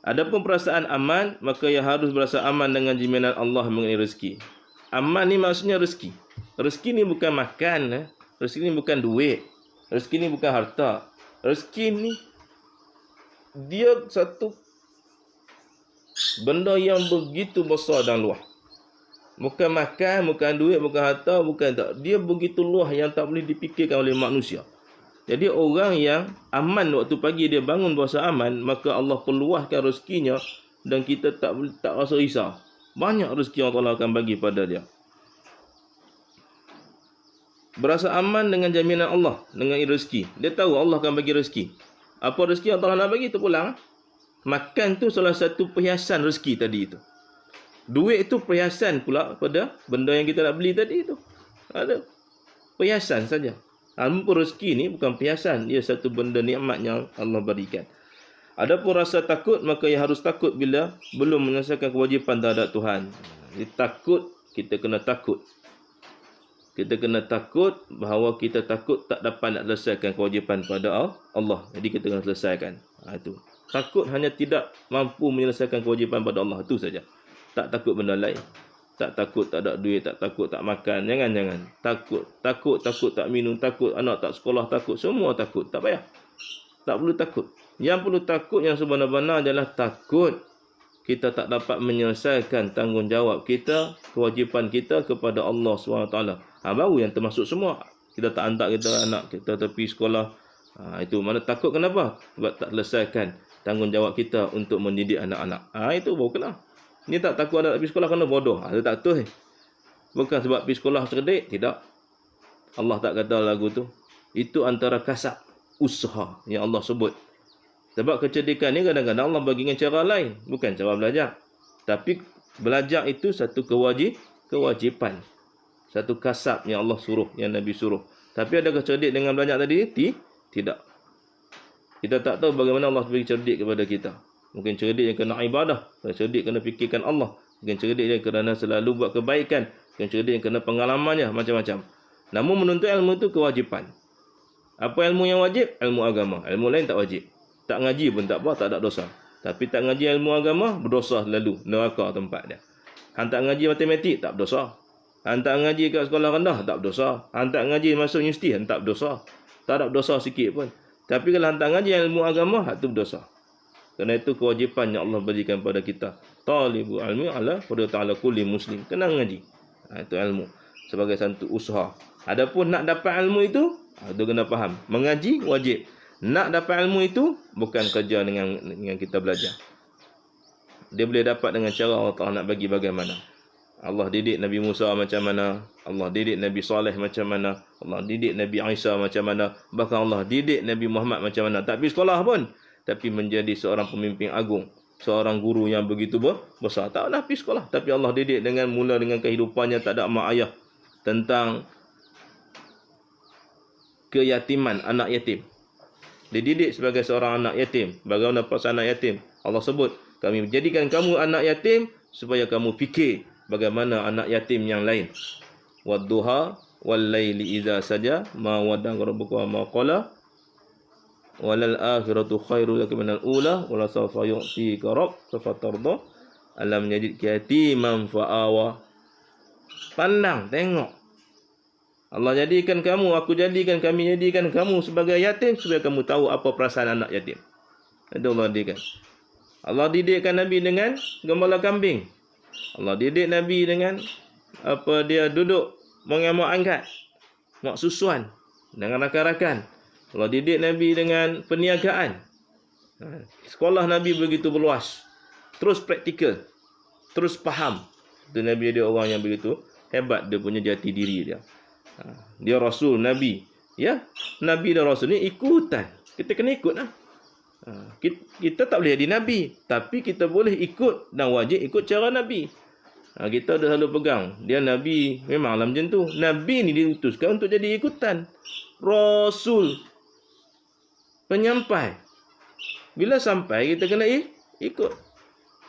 Adapun perasaan aman, maka ia harus berasa aman dengan jaminan Allah mengenai rezeki. Aman ni maksudnya rezeki. Rezeki ni bukan makan. Rezeki ni bukan duit. Rezeki ni bukan harta. Rezeki ni dia satu benda yang begitu besar dan luas. Bukan makan, bukan duit, bukan harta, bukan tak. Dia begitu luas yang tak boleh dipikirkan oleh manusia. Jadi orang yang aman waktu pagi, dia bangun berasa aman, maka Allah perluaskan rezekinya dan kita tak rasa risau. Banyak rezeki yang Allah akan bagi pada dia. Berasa aman dengan jaminan Allah, dengan rezeki. Dia tahu Allah akan bagi rezeki. Apa rezeki yang Allah nak bagi, terpulang. Makan tu salah satu perhiasan rezeki tadi itu. Duit itu perhiasan pula pada benda yang kita nak beli tadi itu. Ada perhiasan saja. Adapun rezeki ni bukan perhiasan, dia satu benda nikmat yang Allah berikan. Adapun rasa takut, maka ia harus takut bila belum menyelesaikan kewajipan terhadap Tuhan. Jadi takut, kita kena takut. Kita kena takut bahawa kita takut tak dapat nak selesaikan kewajipan pada Allah. Jadi kita kena selesaikan. Itu. Takut hanya tidak mampu menyelesaikan kewajipan pada Allah. Itu saja. Tak takut benda lain. Tak takut tak ada duit, tak takut tak makan. Jangan. Takut tak minum, takut anak tak sekolah, takut. Semua takut. Tak payah. Tak perlu takut. Yang perlu takut yang sebenar-benar adalah takut kita tak dapat menyelesaikan tanggungjawab kita, kewajipan kita kepada Allah SWT. Baru yang termasuk semua. Kita tak hantar kita anak kita tepi sekolah. Itu mana takut kenapa? Sebab tak selesaikan tanggungjawab kita untuk mendidik anak-anak. Itu baru kena. Ni tak takut anak pergi sekolah kerana bodoh. Dia tak tahu. Bukan sebab pergi sekolah cerdik. Tidak. Allah tak kata lagu tu. Itu antara kasab, usaha yang Allah sebut. Sebab kecerdikan ni kadang-kadang Allah bagi dengan cara lain. Bukan cara belajar. Tapi belajar itu satu kewajipan. Satu kasab yang Allah suruh, yang Nabi suruh. Tapi adakah cerdik dengan belajar tadi? Tidak. Kita tak tahu bagaimana Allah beri cerdik kepada kita. Mungkin cerdik yang kena ibadah. Mungkin cerdik kena fikirkan Allah. Mungkin cerdik yang kerana selalu buat kebaikan. Mungkin cerdik yang kena pengalamannya. Macam-macam. Namun menuntut ilmu itu kewajipan. Apa ilmu yang wajib? Ilmu agama. Ilmu lain tak wajib. Tak ngaji pun tak apa, tak ada dosa. Tapi tak ngaji ilmu agama, berdosa selalu. Neraka tempat dia. Hantar ngaji matematik, tak berdosa. Hantar ngaji kat sekolah rendah, tak berdosa. Hantar ngaji masuk universiti, tak berdosa. Tak ada berdosa sikit pun. Tapi kalau hantar ngaji ilmu agama, itu berdosa. Kerana itu kewajipan yang Allah berikan pada kita. Talibu ilmi ala qadri ta'ala kulli muslim. Kena ngaji. Itu ilmu. Sebagai satu usaha. Adapun nak dapat ilmu itu kena faham. Mengaji wajib. Nak dapat ilmu itu bukan kerja dengan kita belajar. Dia boleh dapat dengan cara Allah Ta'ala nak bagi bagaimana. Allah didik Nabi Musa macam mana. Allah didik Nabi Saleh macam mana. Allah didik Nabi Isa macam mana. Bahkan Allah didik Nabi Muhammad macam mana. Tak pergi sekolah pun. Tapi menjadi seorang pemimpin agung. Seorang guru yang begitu besar. Tak nak pergi sekolah. Tapi Allah didik mula dengan kehidupannya. Tak ada mak ayah. Tentang keyatiman anak yatim. Dididik sebagai seorang anak yatim. Bagaimana perasaan anak yatim? Allah sebut, kami menjadikan kamu anak yatim supaya kamu fikir bagaimana anak yatim yang lain. Wadduha wal laili idza saja ma wadda'a rabbuka wa ma qala walal akhiratu khairul laka minal ula wala sawfa yu'tika rabbuka fatarda alam yajidka yatiman fa'awa. Pandang, tengok. Allah jadikan kamu, kami jadikan kamu sebagai yatim supaya kamu tahu apa perasaan anak yatim. Itu Allah jadikan. Allah didikkan Nabi dengan gembala kambing. Allah didik Nabi dengan dia duduk mak angkat, mak susuan dengan rakan-rakan. Allah didik Nabi dengan perniagaan. Sekolah Nabi begitu berluas. Terus praktikal, terus faham. Itu Nabi dia orang yang begitu hebat dia punya jati diri dia. Dia Rasul, Nabi. Ya, Nabi dan Rasul ni ikutan. Kita kena ikut lah. Kita tak boleh jadi Nabi, tapi kita boleh ikut dan wajib ikut cara Nabi. Kita dah selalu pegang. Dia Nabi, memanglah macam tu. Nabi ni diutuskan untuk jadi ikutan. Rasul, penyampai. Bila sampai, kita kena ikut.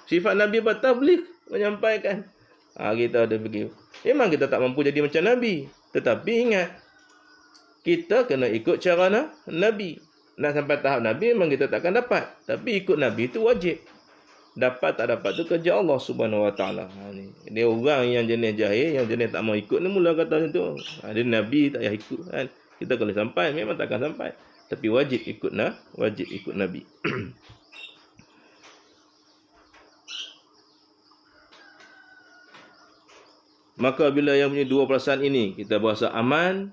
Sifat Nabi tabligh, menyampaikan. Kita ada pergi. Memang kita tak mampu jadi macam Nabi. Tetapi ingat, kita kena ikut cara Nabi. Nak sampai tahap Nabi memang kita takkan dapat. Tapi ikut Nabi itu wajib. Dapat tak dapat tu kerja Allah Subhanahu Wa Taala. Dia orang yang jenis jahil, yang jenis tak mau ikut ni mula kata macam tu. Dia Nabi tak payah ikut kan. Kita kalau sampai memang takkan sampai. Tapi wajib ikut Nabi. Maka bila yang punya dua perasaan ini kita berasa aman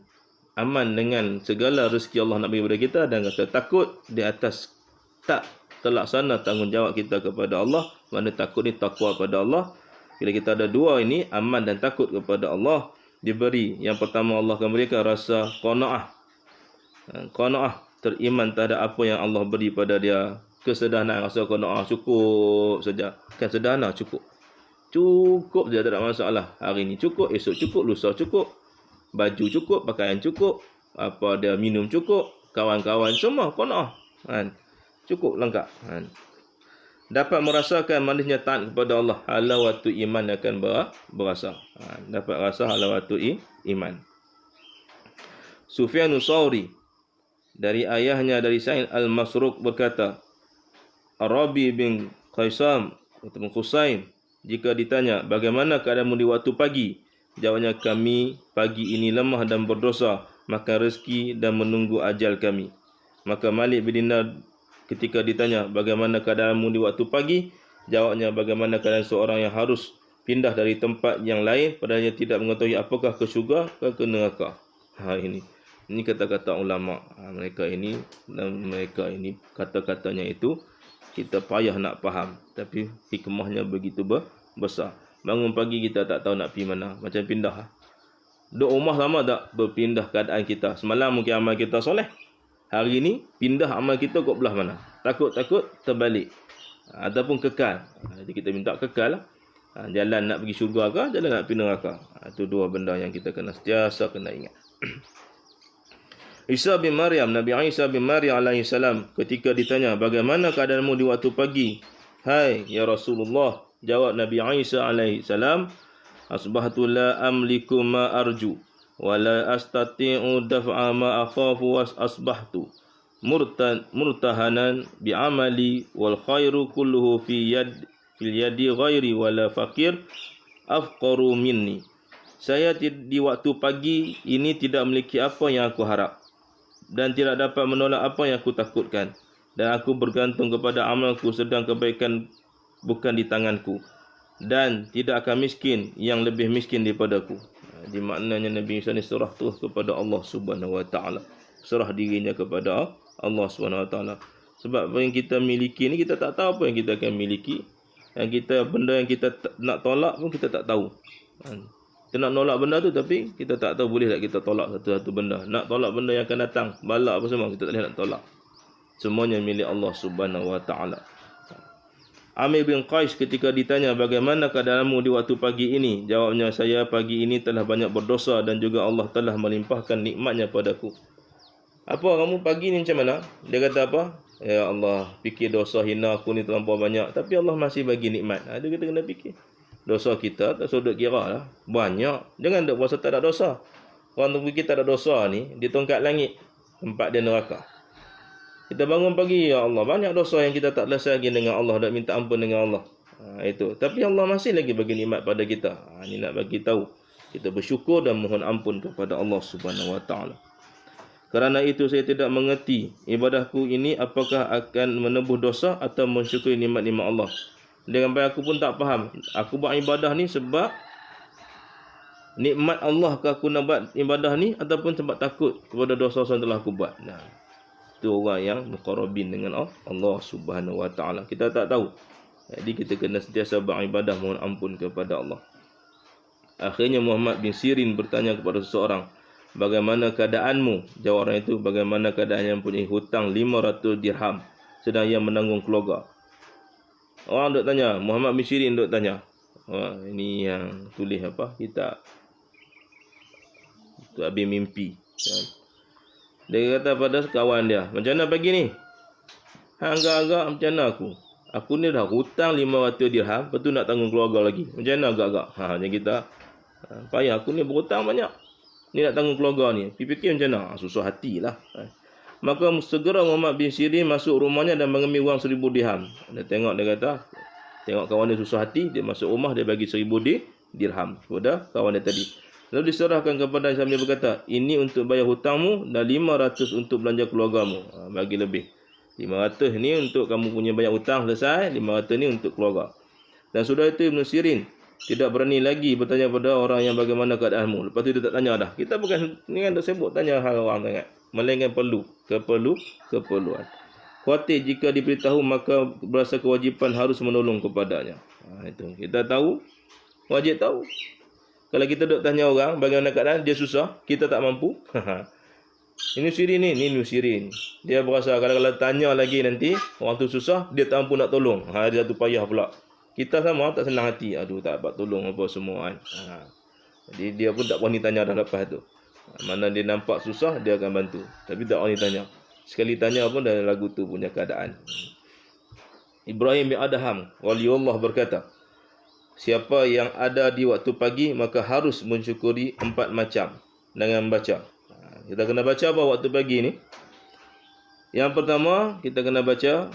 dengan segala rezeki Allah nak bagi kepada kita, dan rasa takut di atas tak terlaksana tanggungjawab kita kepada Allah. Mana takut ni takwa kepada Allah. Bila kita ada dua ini, aman dan takut kepada Allah, diberi yang pertama Allah akan berikan rasa qanaah. Qanaah, teriman terhadap apa yang Allah beri pada dia. Kesederhanaan, rasa qanaah, cukup saja. Kan sederhana cukup. Cukup saja, tak ada masalah. Hari ni cukup, esok cukup, lusa cukup. Baju cukup, pakaian cukup, apa dia minum cukup, kawan-kawan semua qanaah. Cukup lengkap. Dapat merasakan manisnya taat kepada Allah. Halawatu iman akan berasa. Dapat rasa halawatu iman. Sufyanus Tsauri dari ayahnya dari Sa'id al-Masruq berkata, Arabi bin Qaisam atau Qusaim, jika ditanya bagaimana keadaanmu di waktu pagi, jawabnya, kami pagi ini lemah dan berdosa, makan rezeki dan menunggu ajal kami. Maka Malik bin Dinar ketika ditanya bagaimana keadaanmu di waktu pagi, jawabnya, bagaimana keadaan seorang yang harus pindah dari tempat yang lain padahal dia tidak mengetahui apakah ke syurga ke neraka. Ini kata-kata ulama. Mereka ini kata-katanya itu kita payah nak faham, tapi hikmahnya begitu besar. Bangun pagi kita tak tahu nak pergi mana, macam pindah. Duduk rumah sama tak berpindah keadaan kita. Semalam mungkin amal kita soleh, hari ni pindah amal kita kok belah mana. Takut-takut terbalik ataupun kekal. Jadi kita minta kekal lah. Jalan nak pergi syurga ke, jalan nak pergi neraka. Itu dua benda yang kita kena sentiasa kena ingat. Nabi Isa bin Maryam alaihissalam ketika ditanya bagaimana keadaanmu di waktu pagi, hai ya Rasulullah, jawab Nabi Isa alaihissalam, asbahtu la amliku ma arju wa la astati'u daf'a ma akhafu wa asbahtu murtahanan bi amali wal khairu kulluhu fil yadi ghairi wa la faqir afqaru minni. Saya di waktu pagi ini tidak memiliki apa yang aku harap dan tidak dapat menolak apa yang aku takutkan, dan aku bergantung kepada amalku sedang kebaikan bukan di tanganku, dan tidak akan miskin yang lebih miskin daripadaku. Jadi maknanya Nabi Isa ni serah tu kepada Allah Subhanahu Wa Taala, serah dirinya kepada Allah Subhanahu Wa Taala. Sebab apa yang kita miliki ni kita tak tahu apa yang kita akan miliki. Benda yang kita nak tolak pun kita tak tahu. Kita nak nolak benda tu tapi kita tak tahu boleh tak kita tolak satu-satu benda. Nak tolak benda yang akan datang, bala apa semua kita tak boleh nak tolak. Semuanya milik Allah Subhanahu Wa Taala. Amir bin Qais ketika ditanya bagaimana keadaanmu di waktu pagi ini, jawabnya, saya pagi ini telah banyak berdosa dan juga Allah telah melimpahkan nikmatnya padaku. Apa kamu pagi ni macam mana? Dia kata apa? Ya Allah, fikir dosa hina aku ni terlampau banyak, tapi Allah masih bagi nikmat. Dia kita kena fikir. Dosa kita tak sudut kira lah. Banyak. Jangan duk puasa tak ada dosa. Orang tu fikir tak ada dosa ni, di tongkat langit, tempat dia neraka. Kita bangun pagi, ya Allah, banyak dosa yang kita tak selesai lagi dengan Allah, nak minta ampun dengan Allah. Itu. Tapi Allah masih lagi bagi nikmat pada kita. Ini nak bagi tahu. Kita bersyukur dan mohon ampun kepada Allah Subhanahu Wa Taala. Kerana itu saya tidak mengerti ibadahku ini apakah akan menebus dosa atau mensyukuri nikmat-nikmat Allah. Dengan baik aku pun tak faham. Aku buat ibadah ni sebab nikmat Allah ke aku nak buat ibadah ni ataupun sebab takut kepada dosa-dosa yang telah aku buat. Nah, itu orang yang muqarrabin dengan Allah Subhanahu wa taala. Kita tak tahu. Jadi kita kena sentiasa beribadah mohon ampun kepada Allah. Akhirnya Muhammad bin Sirin bertanya kepada seseorang, bagaimana keadaanmu? Jawab orang itu, bagaimana keadaan yang punya hutang 500 dirham sedang ia menanggung keluarga. Orang duk tanya, Muhammad bin Sirin duk tanya. Ini yang tulis apa? Kitab tu habis mimpi. Dia kata pada kawan dia, macam mana pagi ni? Agak-agak macam mana aku? Aku ni dah hutang 500 dirham, lepas tu nak tanggung keluarga lagi. Macam mana agak-agak? Macam kita, payah aku ni berhutang banyak. Ni nak tanggung keluarga ni. Fikir macam mana? Susah hatilah. Maka segera Muhammad bin Sirin masuk rumahnya dan mengambil wang 1000 dirham. Dia tengok, dia kata, tengok kawan dia susah hati, dia masuk rumah, dia bagi 1000 dirham kepada kawan dia tadi. Lalu diserahkan kepada sambil berkata, ini untuk bayar hutangmu dan 500 untuk belanja keluargamu. Bagi lebih. 500 ni untuk kamu punya bayar hutang selesai, 500 ni untuk keluarga. Dan sudah itu Ibn Sirin tidak berani lagi bertanya pada orang yang bagaimana keadaanmu. Lepas tu dia tak tanya dah. Kita bukan ni kan tak sibuk tanya hal orang sangat. Melainkan keperluan. Khawatir jika diberitahu maka berasa kewajipan harus menolong kepadanya. Itu kita tahu, wajib tahu. Kalau kita duk tanya orang bagaimana keadaan, dia susah, kita tak mampu. Ini Sirin ni Sirin. Dia berasa kalau tanya lagi nanti, orang tu susah, dia tak mampu nak tolong. Dia satu payah pula. Kita sama tak senang hati. Aduh, tak dapat tolong apa semua kan. Jadi dia pun tak berani tanya dah lepas tu. Mana dia nampak susah, dia akan bantu. Tapi tak berani tanya. Sekali tanya pun dalam lagu tu punya keadaan. Ibrahim bin Adham, waliullah berkata, siapa yang ada di waktu pagi, maka harus mensyukuri 4 macam dengan membaca. Kita kena baca apa waktu pagi ni? Yang pertama, kita kena baca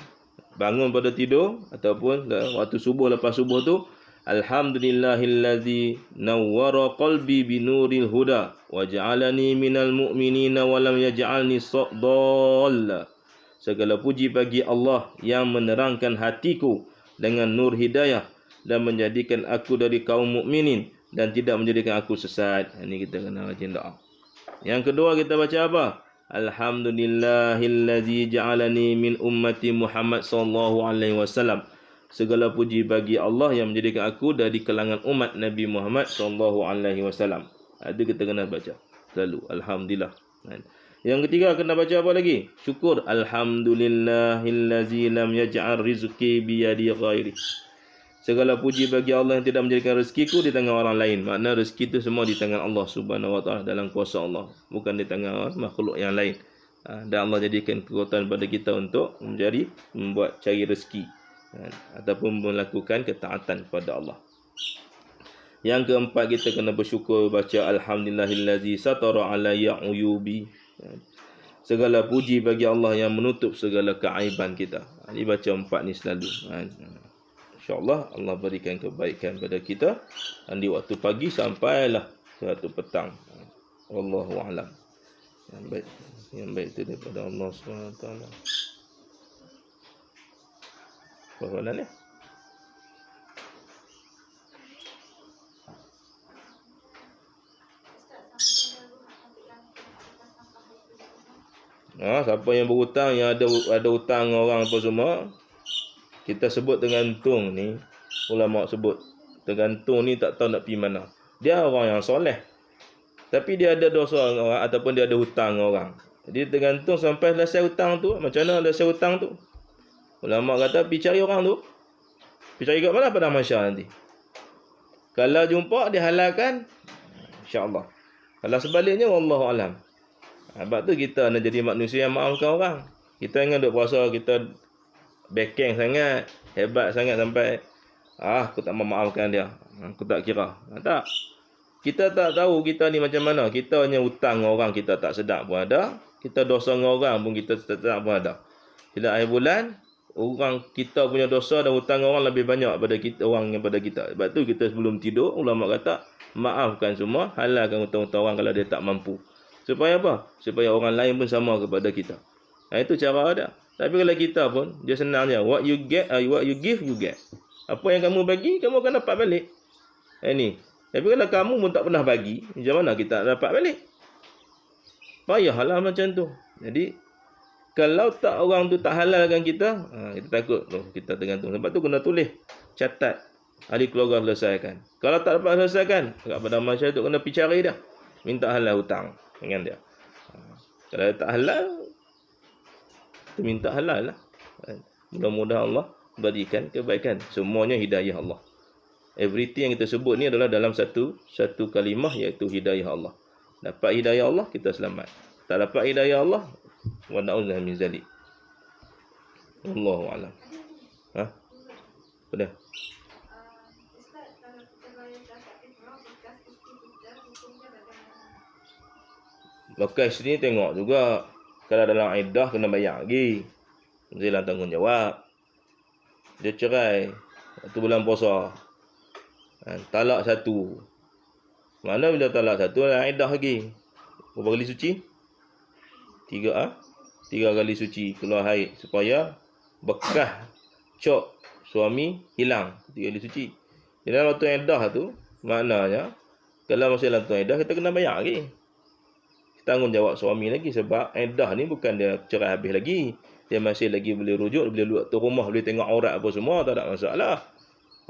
bangun pada tidur ataupun waktu subuh, lepas subuh tu, alhamdulillahillazi nawwara qalbi binuril huda wa ja'alani minal mu'minina wa lam yaj'alni dhalla. Segala puji bagi Allah yang menerangkan hatiku dengan nur hidayah dan menjadikan aku dari kaum mukminin dan tidak menjadikan aku sesat. Ini kita kena rajin doa. Yang kedua kita baca apa? Alhamdulillahillazi ja'alani min ummati Muhammad sallallahu alaihi wasallam. Segala puji bagi Allah yang menjadikan aku dari kalangan umat Nabi Muhammad sallallahu alaihi wasallam. Itu kita kena baca selalu. Alhamdulillah. Yang ketiga kena baca apa lagi? Syukur. Alhamdulillahillazi lam yaj'al rizqi bi yadi ghairi. Segala puji bagi Allah yang tidak menjadikan rezekiku di tangan orang lain. Makna rezeki itu semua di tangan Allah Subhanahu wa taala, dalam kuasa Allah, bukan di tangan makhluk yang lain. Dan Allah jadikan kekuatan pada kita untuk membuat cari rezeki ataupun melakukan ketaatan kepada Allah. Yang keempat kita kena bersyukur, baca alhamdulillahillazi satara alayya uyubi. Segala puji bagi Allah yang menutup segala keaiban kita. Ini baca 4 ni selalu. InsyaAllah Allah berikan kebaikan pada kita dan di waktu pagi sampailah ke waktu petang. Wallahu a'lam. Yang baik itu daripada Allah SWT. Apa soalan ni? Siapa yang berhutang, yang ada hutang orang apa semua, kita sebut tergantung ni, ulama sebut tergantung ni tak tahu nak pergi mana. Dia orang yang soleh, tapi dia ada dosa orang ataupun dia ada hutang orang. Jadi tergantung sampai selesai hutang tu, macam mana selesai hutang tu. Ulama kata pergi cari orang tu. Pergi cari kat mana pada masyarakat nanti. Kalau jumpa dihalalkan, insya-Allah. Kalau sebaliknya wallahu alam. Sebab tu kita nak jadi manusia yang maafkan orang. Kita jangan duk berasa kita backing sangat, hebat sangat sampai aku tak memaafkan dia, aku tak kira. Tak. Kita tak tahu kita ni macam mana. Kita hanya hutang orang kita tak sedar pun ada. Kita dosa dengan orang pun kita tak sedar pun ada. Bila akhir bulan, orang kita punya dosa dan hutang orang lebih banyak pada kita, orang daripada kita. Sebab tu kita sebelum tidur, ulama kata maafkan semua, halalkan hutang-hutang orang kalau dia tak mampu. Supaya apa? Supaya orang lain pun sama kepada kita. Itu cara ada. Tapi kalau kita pun, dia senangnya, what you give, you get. Apa yang kamu bagi, kamu akan dapat balik. Ini. Tapi kalau kamu pun tak pernah bagi, macam mana kita dapat balik? Payahlah macam tu. Jadi kalau tak orang tu tak halalkan kita, kita takut kita tergantung. Sebab tu kena tulis, catat, ahli keluarga selesaikan. Kalau tak dapat selesaikan, kat pada masyarakat tu kena pergi cari dia. Minta halal hutang dengan dia. Kalau tak halal, kita minta halal lah. Mudah-mudahan Allah berikan kebaikan. Semuanya hidayah Allah. Everything yang kita sebut ni adalah dalam satu kalimah, iaitu hidayah Allah. Dapat hidayah Allah, kita selamat. Tak dapat hidayah Allah, wa na'udzubillah min zalik. Wallahu a'lam. Ha? Apa dah? Bekas ni tengok juga. Kalau dalam iddah kena bayar lagi. Mesti tanggungjawab. Dia cerai waktu bulan puasa. Talak satu. Mana bila talak satu ada iddah lagi. Berapa kali suci? 3 kali suci keluar haid supaya bekas cok suami hilang 3 kali suci. Jadi dalam waktu iddah tu maknanya kalau masih dalam waktu iddah kita kena bayar lagi. Tanggungjawab suami lagi sebab iddah ni bukan dia cerai habis lagi. Dia masih lagi boleh rujuk, boleh duduk tu rumah, boleh tengok aurat apa semua, tak ada masalah.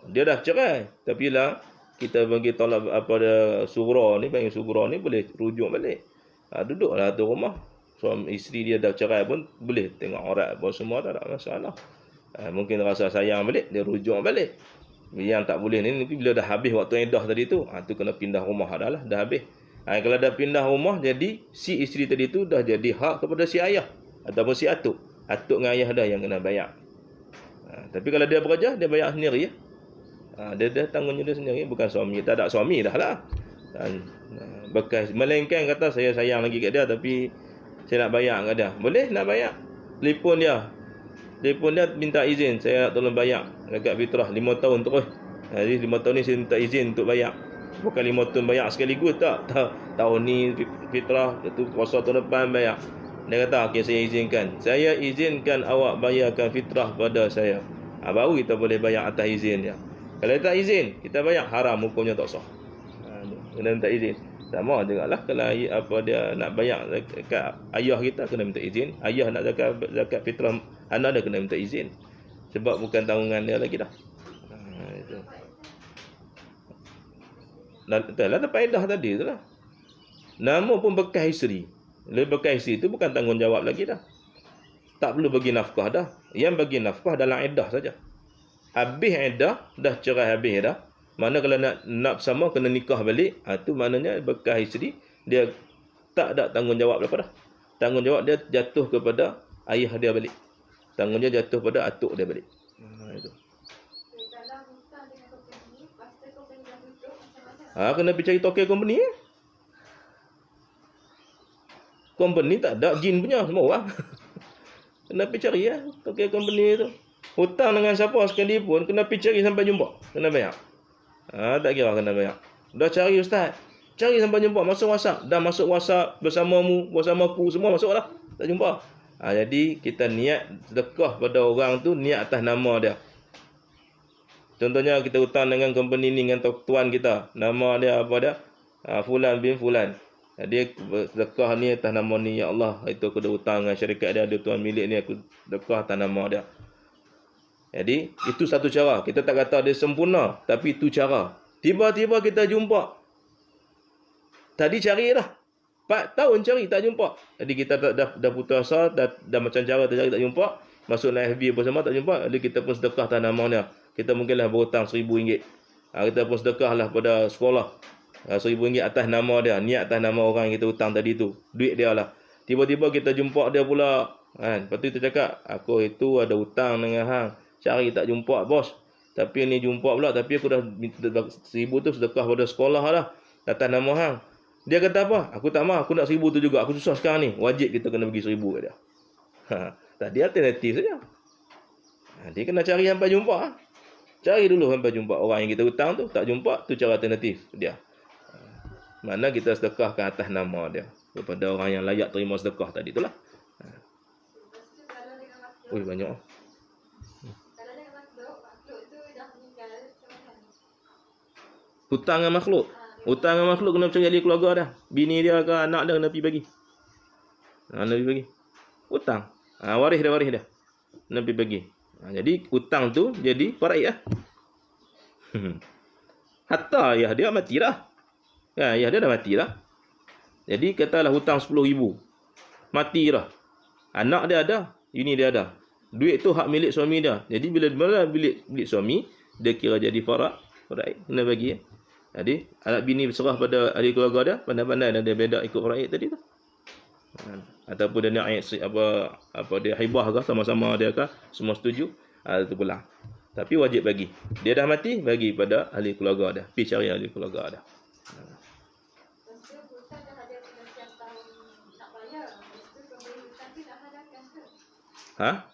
Dia dah cerai, tapi lah kita bagi tolak apa dia surah ni, panggil surah ni boleh rujuk balik. Duduklah tu rumah. Suami isteri dia dah cerai pun boleh tengok aurat apa semua, tak ada masalah. Mungkin rasa sayang balik, dia rujuk balik. Yang tak boleh ni bila dah habis waktu iddah tadi tu, tu kena pindah rumah dah habis. Kalau dah pindah rumah, jadi si isteri tadi tu dah jadi hak kepada si ayah ataupun si atuk. Atuk dengan ayah dah yang kena bayar. Tapi kalau dia bekerja, dia bayar sendiri ya. Dia tanggung dia sendiri, bukan suami. Tak ada suami dah lah. Bekas melainkan kata saya sayang lagi kat dia tapi saya nak bayar kat dia. Boleh nak bayar. Telefon dia minta izin, saya nak tolong bayar dekat fitrah 5 tahun terus. Jadi 5 tahun ni saya minta izin untuk bayar. Bukan 5 tahun bayar sekaligus tak. Tahun ni fitrah, itu puasa tahun depan bayar. Dia kata, okey saya izinkan. Saya izinkan awak bayarkan fitrah pada saya. Baru kita boleh bayar atas izin dia. Kalau tak izin, kita bayar, haram, hukumnya tak sah. Kena minta izin. Sama juga lah kalau apa dia nak bayar zakat ayah kita, kena minta izin. Ayah nak zakat fitrah anak dia, kena minta izin. Sebab bukan tanggungan dia lagi dah. Itu. Betul lah, dapat edah tadi tu lah. Nama pun bekas isteri. Bekas isteri tu bukan tanggungjawab lagi dah. Tak perlu bagi nafkah dah. Yang bagi nafkah dalam edah saja. Habis edah, dah cerai habis dah. Mana kalau nak bersama, kena nikah balik. Itu maknanya bekas isteri, dia tak ada tanggungjawab lepas dah. Tanggungjawab dia jatuh kepada ayah dia balik. Tanggungjawab jatuh pada atuk dia balik. Itu. Kena pergi cari token company. Company tak ada, jin punya semua orang. Kena pergi cari token company tu. Hutang dengan siapa sekali pun kena pergi cari sampai jumpa. Kena bayar. Tak kira kena bayar. Dah cari ustaz. Cari sampai jumpa, masuk WhatsApp. Dah masuk WhatsApp bersamamu, bersamaku, semua masuk dah. Tak jumpa. Jadi kita niat sedekah pada orang tu, niat atas nama dia. Contohnya kita hutang dengan company ni, dengan tuan kita. Nama dia apa dia? Fulan bin Fulan. Dia sedekah ni atas nama ni. Ya Allah, itu aku dah hutang dengan syarikat dia. Dia tuan milik ni, aku sedekah atas nama dia. Jadi, itu satu cara. Kita tak kata dia sempurna, tapi itu cara. Tiba-tiba kita jumpa. Tadi cari dah. 4 tahun cari, tak jumpa. Jadi kita dah putus asa, dah macam cara tercari, tak jumpa. Masuk dalam FB apa semua, tak jumpa. Jadi kita pun sedekah atas nama dia. Kita mungkinlah berhutang RM1,000. Kita pun sedekahlah pada sekolah. RM1,000 atas nama dia. Niat atas nama orang yang kita hutang tadi tu. Duit dia lah. Tiba-tiba kita jumpa dia pula. Lepas tu kita cakap, aku itu ada hutang dengan hang. Cari tak jumpa bos. Tapi ni jumpa pula. Tapi aku dah RM1,000 tu sedekah pada sekolah dah. Atas nama hang. Dia kata apa? Aku tak mahu. Aku nak RM1,000 tu juga. Aku susah sekarang ni. Wajib kita kena bagi RM1,000 kat dia. Tadi alternatif saja. Dia kena cari sampai jumpa. Cari dulu sampai jumpa orang yang kita hutang tu. Tak jumpa, tu cara alternatif dia. Mana kita sedekahkan atas nama dia. Kepada orang yang layak terima sedekah tadi tu lah. Banyak. Hutang dengan makhluk. Hutang dengan makhluk kena percaya ahli keluarga dah. Bini dia ke anak dia kena pergi bagi. Kena pergi bagi. Hutang. Waris dah. Kena pergi bagi. Jadi hutang tu jadi faraid lah. Hatta ayah dia mati dah. Ayah dia dah mati dah. Jadi katalah hutang 10,000. Mati dah. Anak dia ada, ini dia ada. Duit tu hak milik suami dia. Jadi bila milik suami, dia kira jadi faraid. Kena bagi. Jadi anak bini berserah pada ahli keluarga dia, pandai-pandai dia beda ikut faraid tadi tu. Ataupun dia nak apa dia hibah ke sama-sama dia ke, semua setuju, itu pulang. Tapi wajib bagi. Dia dah mati, bagi pada ahli keluarga dia. Pergi cari ahli keluarga dia. Ha?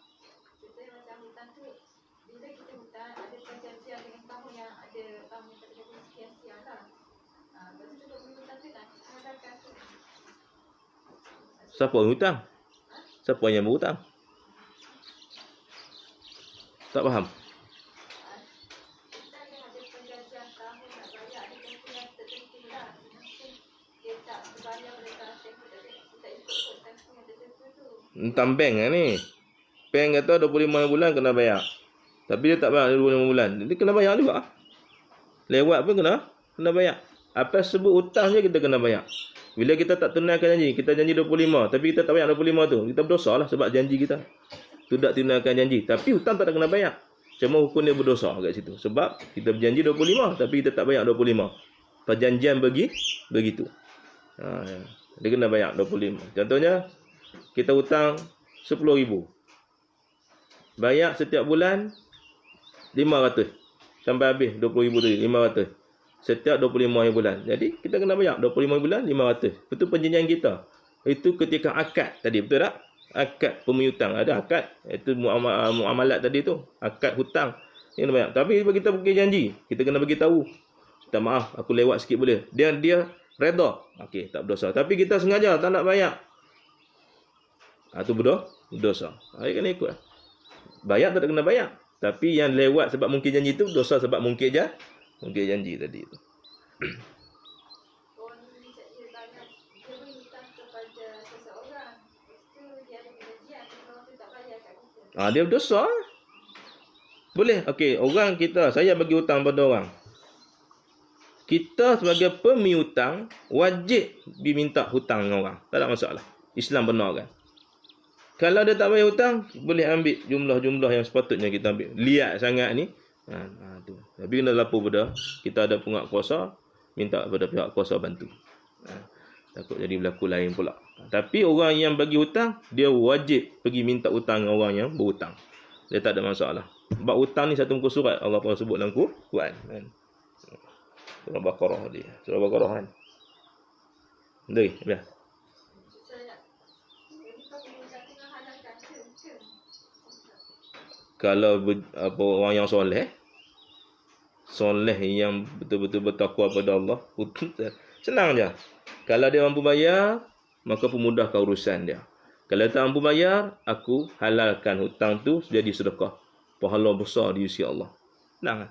Siapa yang hutang? Siapa yang berhutang? Tak faham. Tentang bank ni. Bank kata 25 bulan kena bayar. Tapi dia tak bayar 25 bulan. Dia kena bayar juga. Lewat pun kena bayar. Apa sebut hutang je kita kena bayar. Bila kita tak tunaikan janji, kita janji 25, tapi kita tak bayar 25 tu, kita berdosa lah sebab janji kita tidak tunaikan janji. Tapi hutang tak ada kena bayar. Cuma hukum dia berdosa kat situ. Sebab kita berjanji 25, tapi kita tak bayar 25. Perjanjian begitu. Dia kena bayar 25. Contohnya, kita hutang 10,000. Bayar setiap bulan 500. Sampai habis 20,000 tadi, 500. Setiap 25 hari bulan. Jadi, kita kena bayar 25 hari bulan, 500. Itu perjanjian kita. Itu ketika akad tadi, betul tak? Akad pemiutang. Ada akad. Itu muamalat tadi tu. Akad hutang. Ini kena bayar. Tapi, kita pergi janji. Kita kena bagi tahu. Minta maaf, aku lewat sikit boleh. Dia reda. Okey, tak berdosa. Tapi kita sengaja tak nak bayar. Itu berdosa. Ini kena ikut. Bayar tak kena bayar. Tapi yang lewat sebab mungkin janji itu, dosa sebab mungkin janji tadi itu. Dia berdosa. Boleh. Okey, saya bagi hutang pada orang. Kita sebagai pemiutang wajib diminta hutang dengan orang. Tak ada masalah. Islam benarkan. Kalau dia tak bayar hutang, boleh ambil jumlah-jumlah yang sepatutnya kita ambil. Lihat sangat ni. Tu. Tapi kena lapor pada kita ada penguat kuasa, minta pada pihak kuasa bantu. Takut jadi berlaku lain pula. Tapi orang yang bagi hutang, dia wajib pergi minta hutang dengan orang yang berhutang. Dia tak ada masalah. Sebab hutang ni satu muka surat Allah pernah sebut dalam Quran kan. Surah Baqarah dia. Surah Baqarah kan. Biar. Kalau orang yang soleh yang betul-betul bertakwa pada Allah, senang je. Kalau dia mampu bayar, maka pemudahkan urusan dia. Kalau tak mampu bayar, aku halalkan hutang tu jadi sedekah. Pahala besar di sisi Allah. Senang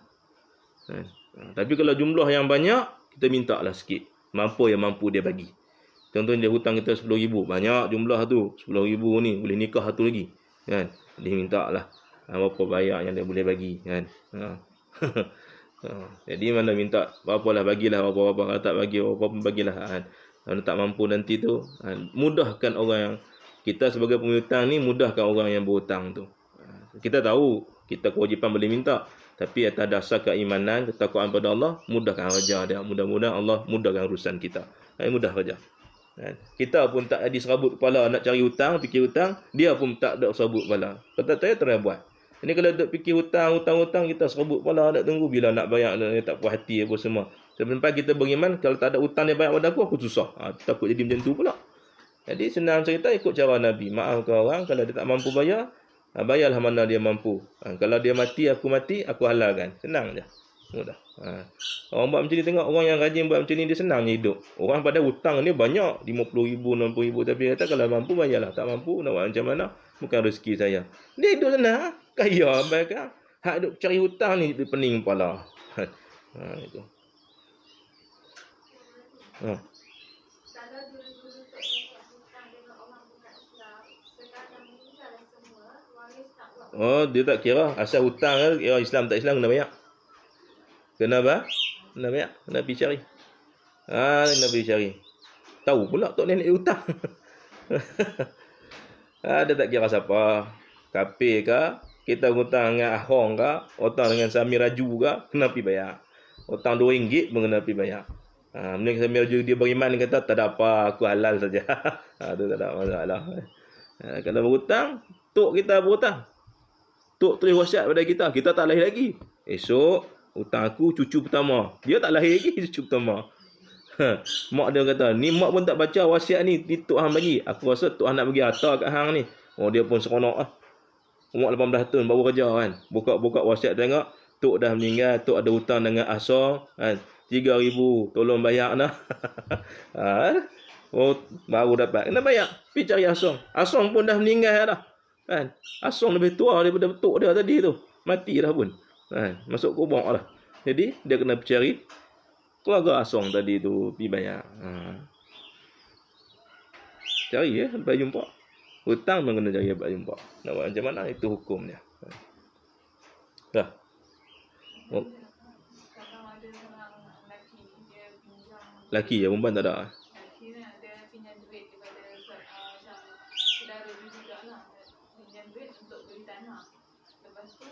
kan? Tapi kalau jumlah yang banyak, kita minta lah sikit. Mampu dia bagi. Contohnya dia hutang kita 10,000. Banyak jumlah tu. 10,000 ni boleh nikah satu lagi. Kan? Dia minta lah. Berapa bayar yang dia boleh bagi kan. Jadi mana minta berapa lah bagilah berapa kalau tak bagi berapa pun bagilah kan. Kalau tak mampu nanti tu mudahkan orang yang kita sebagai pemiutang ni, mudahkan orang yang berhutang tu. Kita tahu kita kewajipan boleh minta, tapi atas dasar keimanan, ketakwaan pada Allah, mudahkan kerja dia. Mudah-mudahan Allah mudahkan urusan kita. Mudah kerja. Kita pun tak ada serabut kepala nak cari hutang, fikir hutang, dia pun tak ada serabut kepala. Kata saya try buat. Ini kalau duk fikir hutang, kita serabut kepala, nak tunggu bila nak bayar, tak puas hati apa semua. Sampai kita beriman, kalau tak ada hutang dia bayar pada aku susah. Takut jadi macam tu pula. Jadi senang cerita ikut cara Nabi. Maafkan orang, kalau dia tak mampu bayar, bayarlah mana dia mampu. Kalau dia mati, aku halalkan. Senang je. Mudah. Orang buat macam ni, tengok orang yang rajin buat macam ni, dia senangnya hidup. Orang pada hutang ni banyak, 50,000, 60,000, tapi kata kalau mampu bayarlah, tak mampu nak buat macam mana, bukan rezeki saya. Dia hidup senang, kaya mereka. Hak duk cari hutang ni dia pening kepala. Itu. Ha. Kalau dulu-dulu tak buat hutang dengan orang bukan Islam, sekarang ni kalau semua waris tak buat hutang. Oh, dia tak kira asal hutang ke, kira Islam tak Islam kena bayar. Kena apa? Kena bayar, kena pergi cari. Kena pergi cari. Tahu pula tok nenek dia hutang. Dia tak kira siapa. Kafir ke, kita hutang dengan Ahong ke, hutang dengan Samir Raju ke, kena pergi bayar. Hutang RM2 pun kena pergi bayar. Mungkin Samir Raju dia beriman, dia kata tak ada apa, aku halal saja. Itu tak ada masalah. Kalau berhutang, tok kita berhutang. Tok tulis wasiat pada kita, kita tak lahir lagi. Esok, hutang aku cucu pertama. Dia tak lahir lagi, cucu pertama. Mak dia kata, ni mak pun tak baca wasiat ni, Tok hang bagi. Aku rasa Tok hang nak bagi harta kat hang ni. Oh, dia pun seronok lah. Umur 18 tahun baru kerja kan. Buka-buka wasiat tengok, Tok dah meninggal, Tok ada hutang dengan Asar kan. 3,000 tolong bayar nah. Oh, baru dapat. Kena bayar. Pergi cari Asar. Asar pun dah meninggal dah. Kan? Asar lebih tua daripada Tok dia tadi tu. Mati dah pun. Kan? Masuk kubur dah. Jadi dia kena cari keluarga Asong tadi tu pergi bayar. Cari ya sampai jumpa. Hutang pun kena cari sampai jumpa. Nak buat macam mana itu hukumnya. Dah. Oh. Laki ya, perempuan tak ada. Laki ni dia pinjam duit daripada saudara dia jugalah. Pinjam duit untuk beli tanah. Lepas tu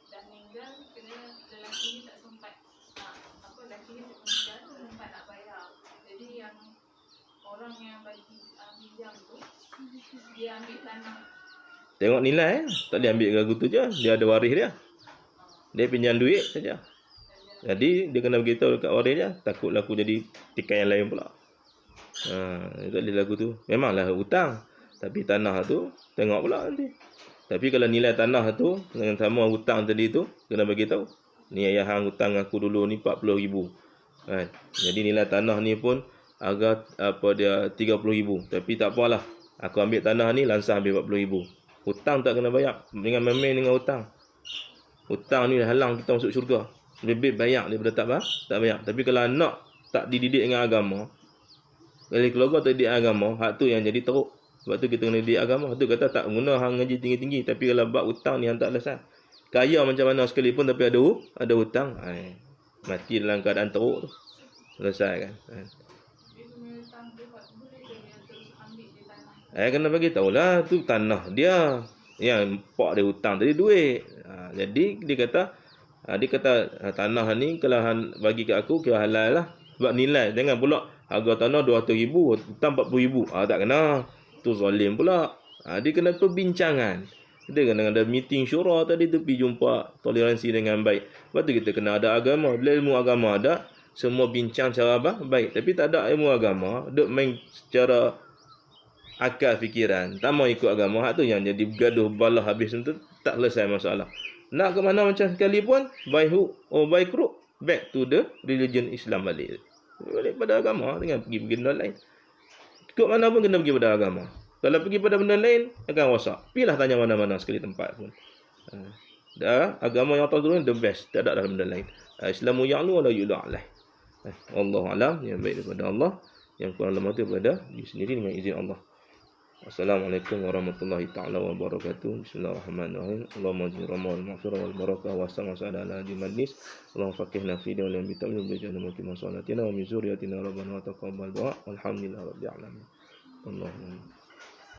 dah meninggal, kena lelaki ni tak sempat lelaki ni meninggal tak sempat nak bayar. Jadi yang orang yang bagi pinjam tu, dia ambil tanah. Tengok nilai, tak boleh ambil lagu tu je. Dia ada waris dia. Dia pinjam duit saja. Jadi dia kena beritahu dekat waris dia, takut laku jadi tikai yang lain pula. Tak boleh lagu tu. Memanglah hutang, tapi tanah tu tengok pula nanti. Tapi kalau nilai tanah tu dengan sama hutang tadi tu, kena bagi tahu. Ni ayah hang hutang aku dulu ni 40,000. Kan? Jadi nilai tanah ni pun agak dia 30,000. Tapi tak apalah. Aku ambil tanah ni langsung ambil 40,000. Hutang tak kena bayar. Dengan main dengan hutang. Hutang ni halang kita masuk syurga. Lebih bayar daripada tak bayar. Tapi kalau anak tak dididik dengan agama, kalau keluarga tak didik agama, hak tu yang jadi teruk. Sebab tu kita kena didik agama. Hak tu kata tak guna hang ngaji tinggi-tinggi, tapi kalau bab hutang ni hang tak selesai. Kaya macam mana sekalipun tapi ada hutang, mati dalam keadaan teruk tu. Selesai kan. Kena bagi tahulah tu tanah dia. Yang pak dia hutang tadi duit. Jadi dia kata tanah ni kalau hang bagi kat aku kira halal lah. Sebab nilai. Jangan pula harga tanah 200,000, hutang 40,000. Tak kena. Tu zalim pula. Dia kena perbincangan. Kita kena ada meeting syura tadi tu, pergi jumpa toleransi dengan baik. Lepas tu kita kena ada agama. Bila ilmu agama ada, semua bincang cara baik. Tapi tak ada ilmu agama, duk main secara akal fikiran, tak mau ikut agama, hak tu yang jadi gaduh balah habis tu, tak selesai masalah. Nak ke mana macam sekalipun, by hook or by crook, back to the religion Islam balik. Balik pada agama, dengan pergi benda lain. Ikut mana pun kena pergi pada agama. Kalau pergi pada benda lain, akan rosak. Pergilah tanya mana-mana sekali tempat pun. Agama yang Allah turun, the best. Tak ada dalam benda lain. Islamu ya'lu wa la yu'la alaih. Wallahu alam, yang baik daripada Allah, yang kurang lemah itu daripada diri sendiri dengan izin Allah. Assalamualaikum warahmatullahi taala wabarakatuh. Bismillahirrahmanirrahim. Allahumma jin ramal maghfirah wal barakah wa sama-sama ala majlis. Allahumma faqihna fi din wa lam bitamil bijana mutima salatina wa min zuriyatina rabbana wa taqabbal du'a. Walhamdulillahirabbil alamin. Allahumma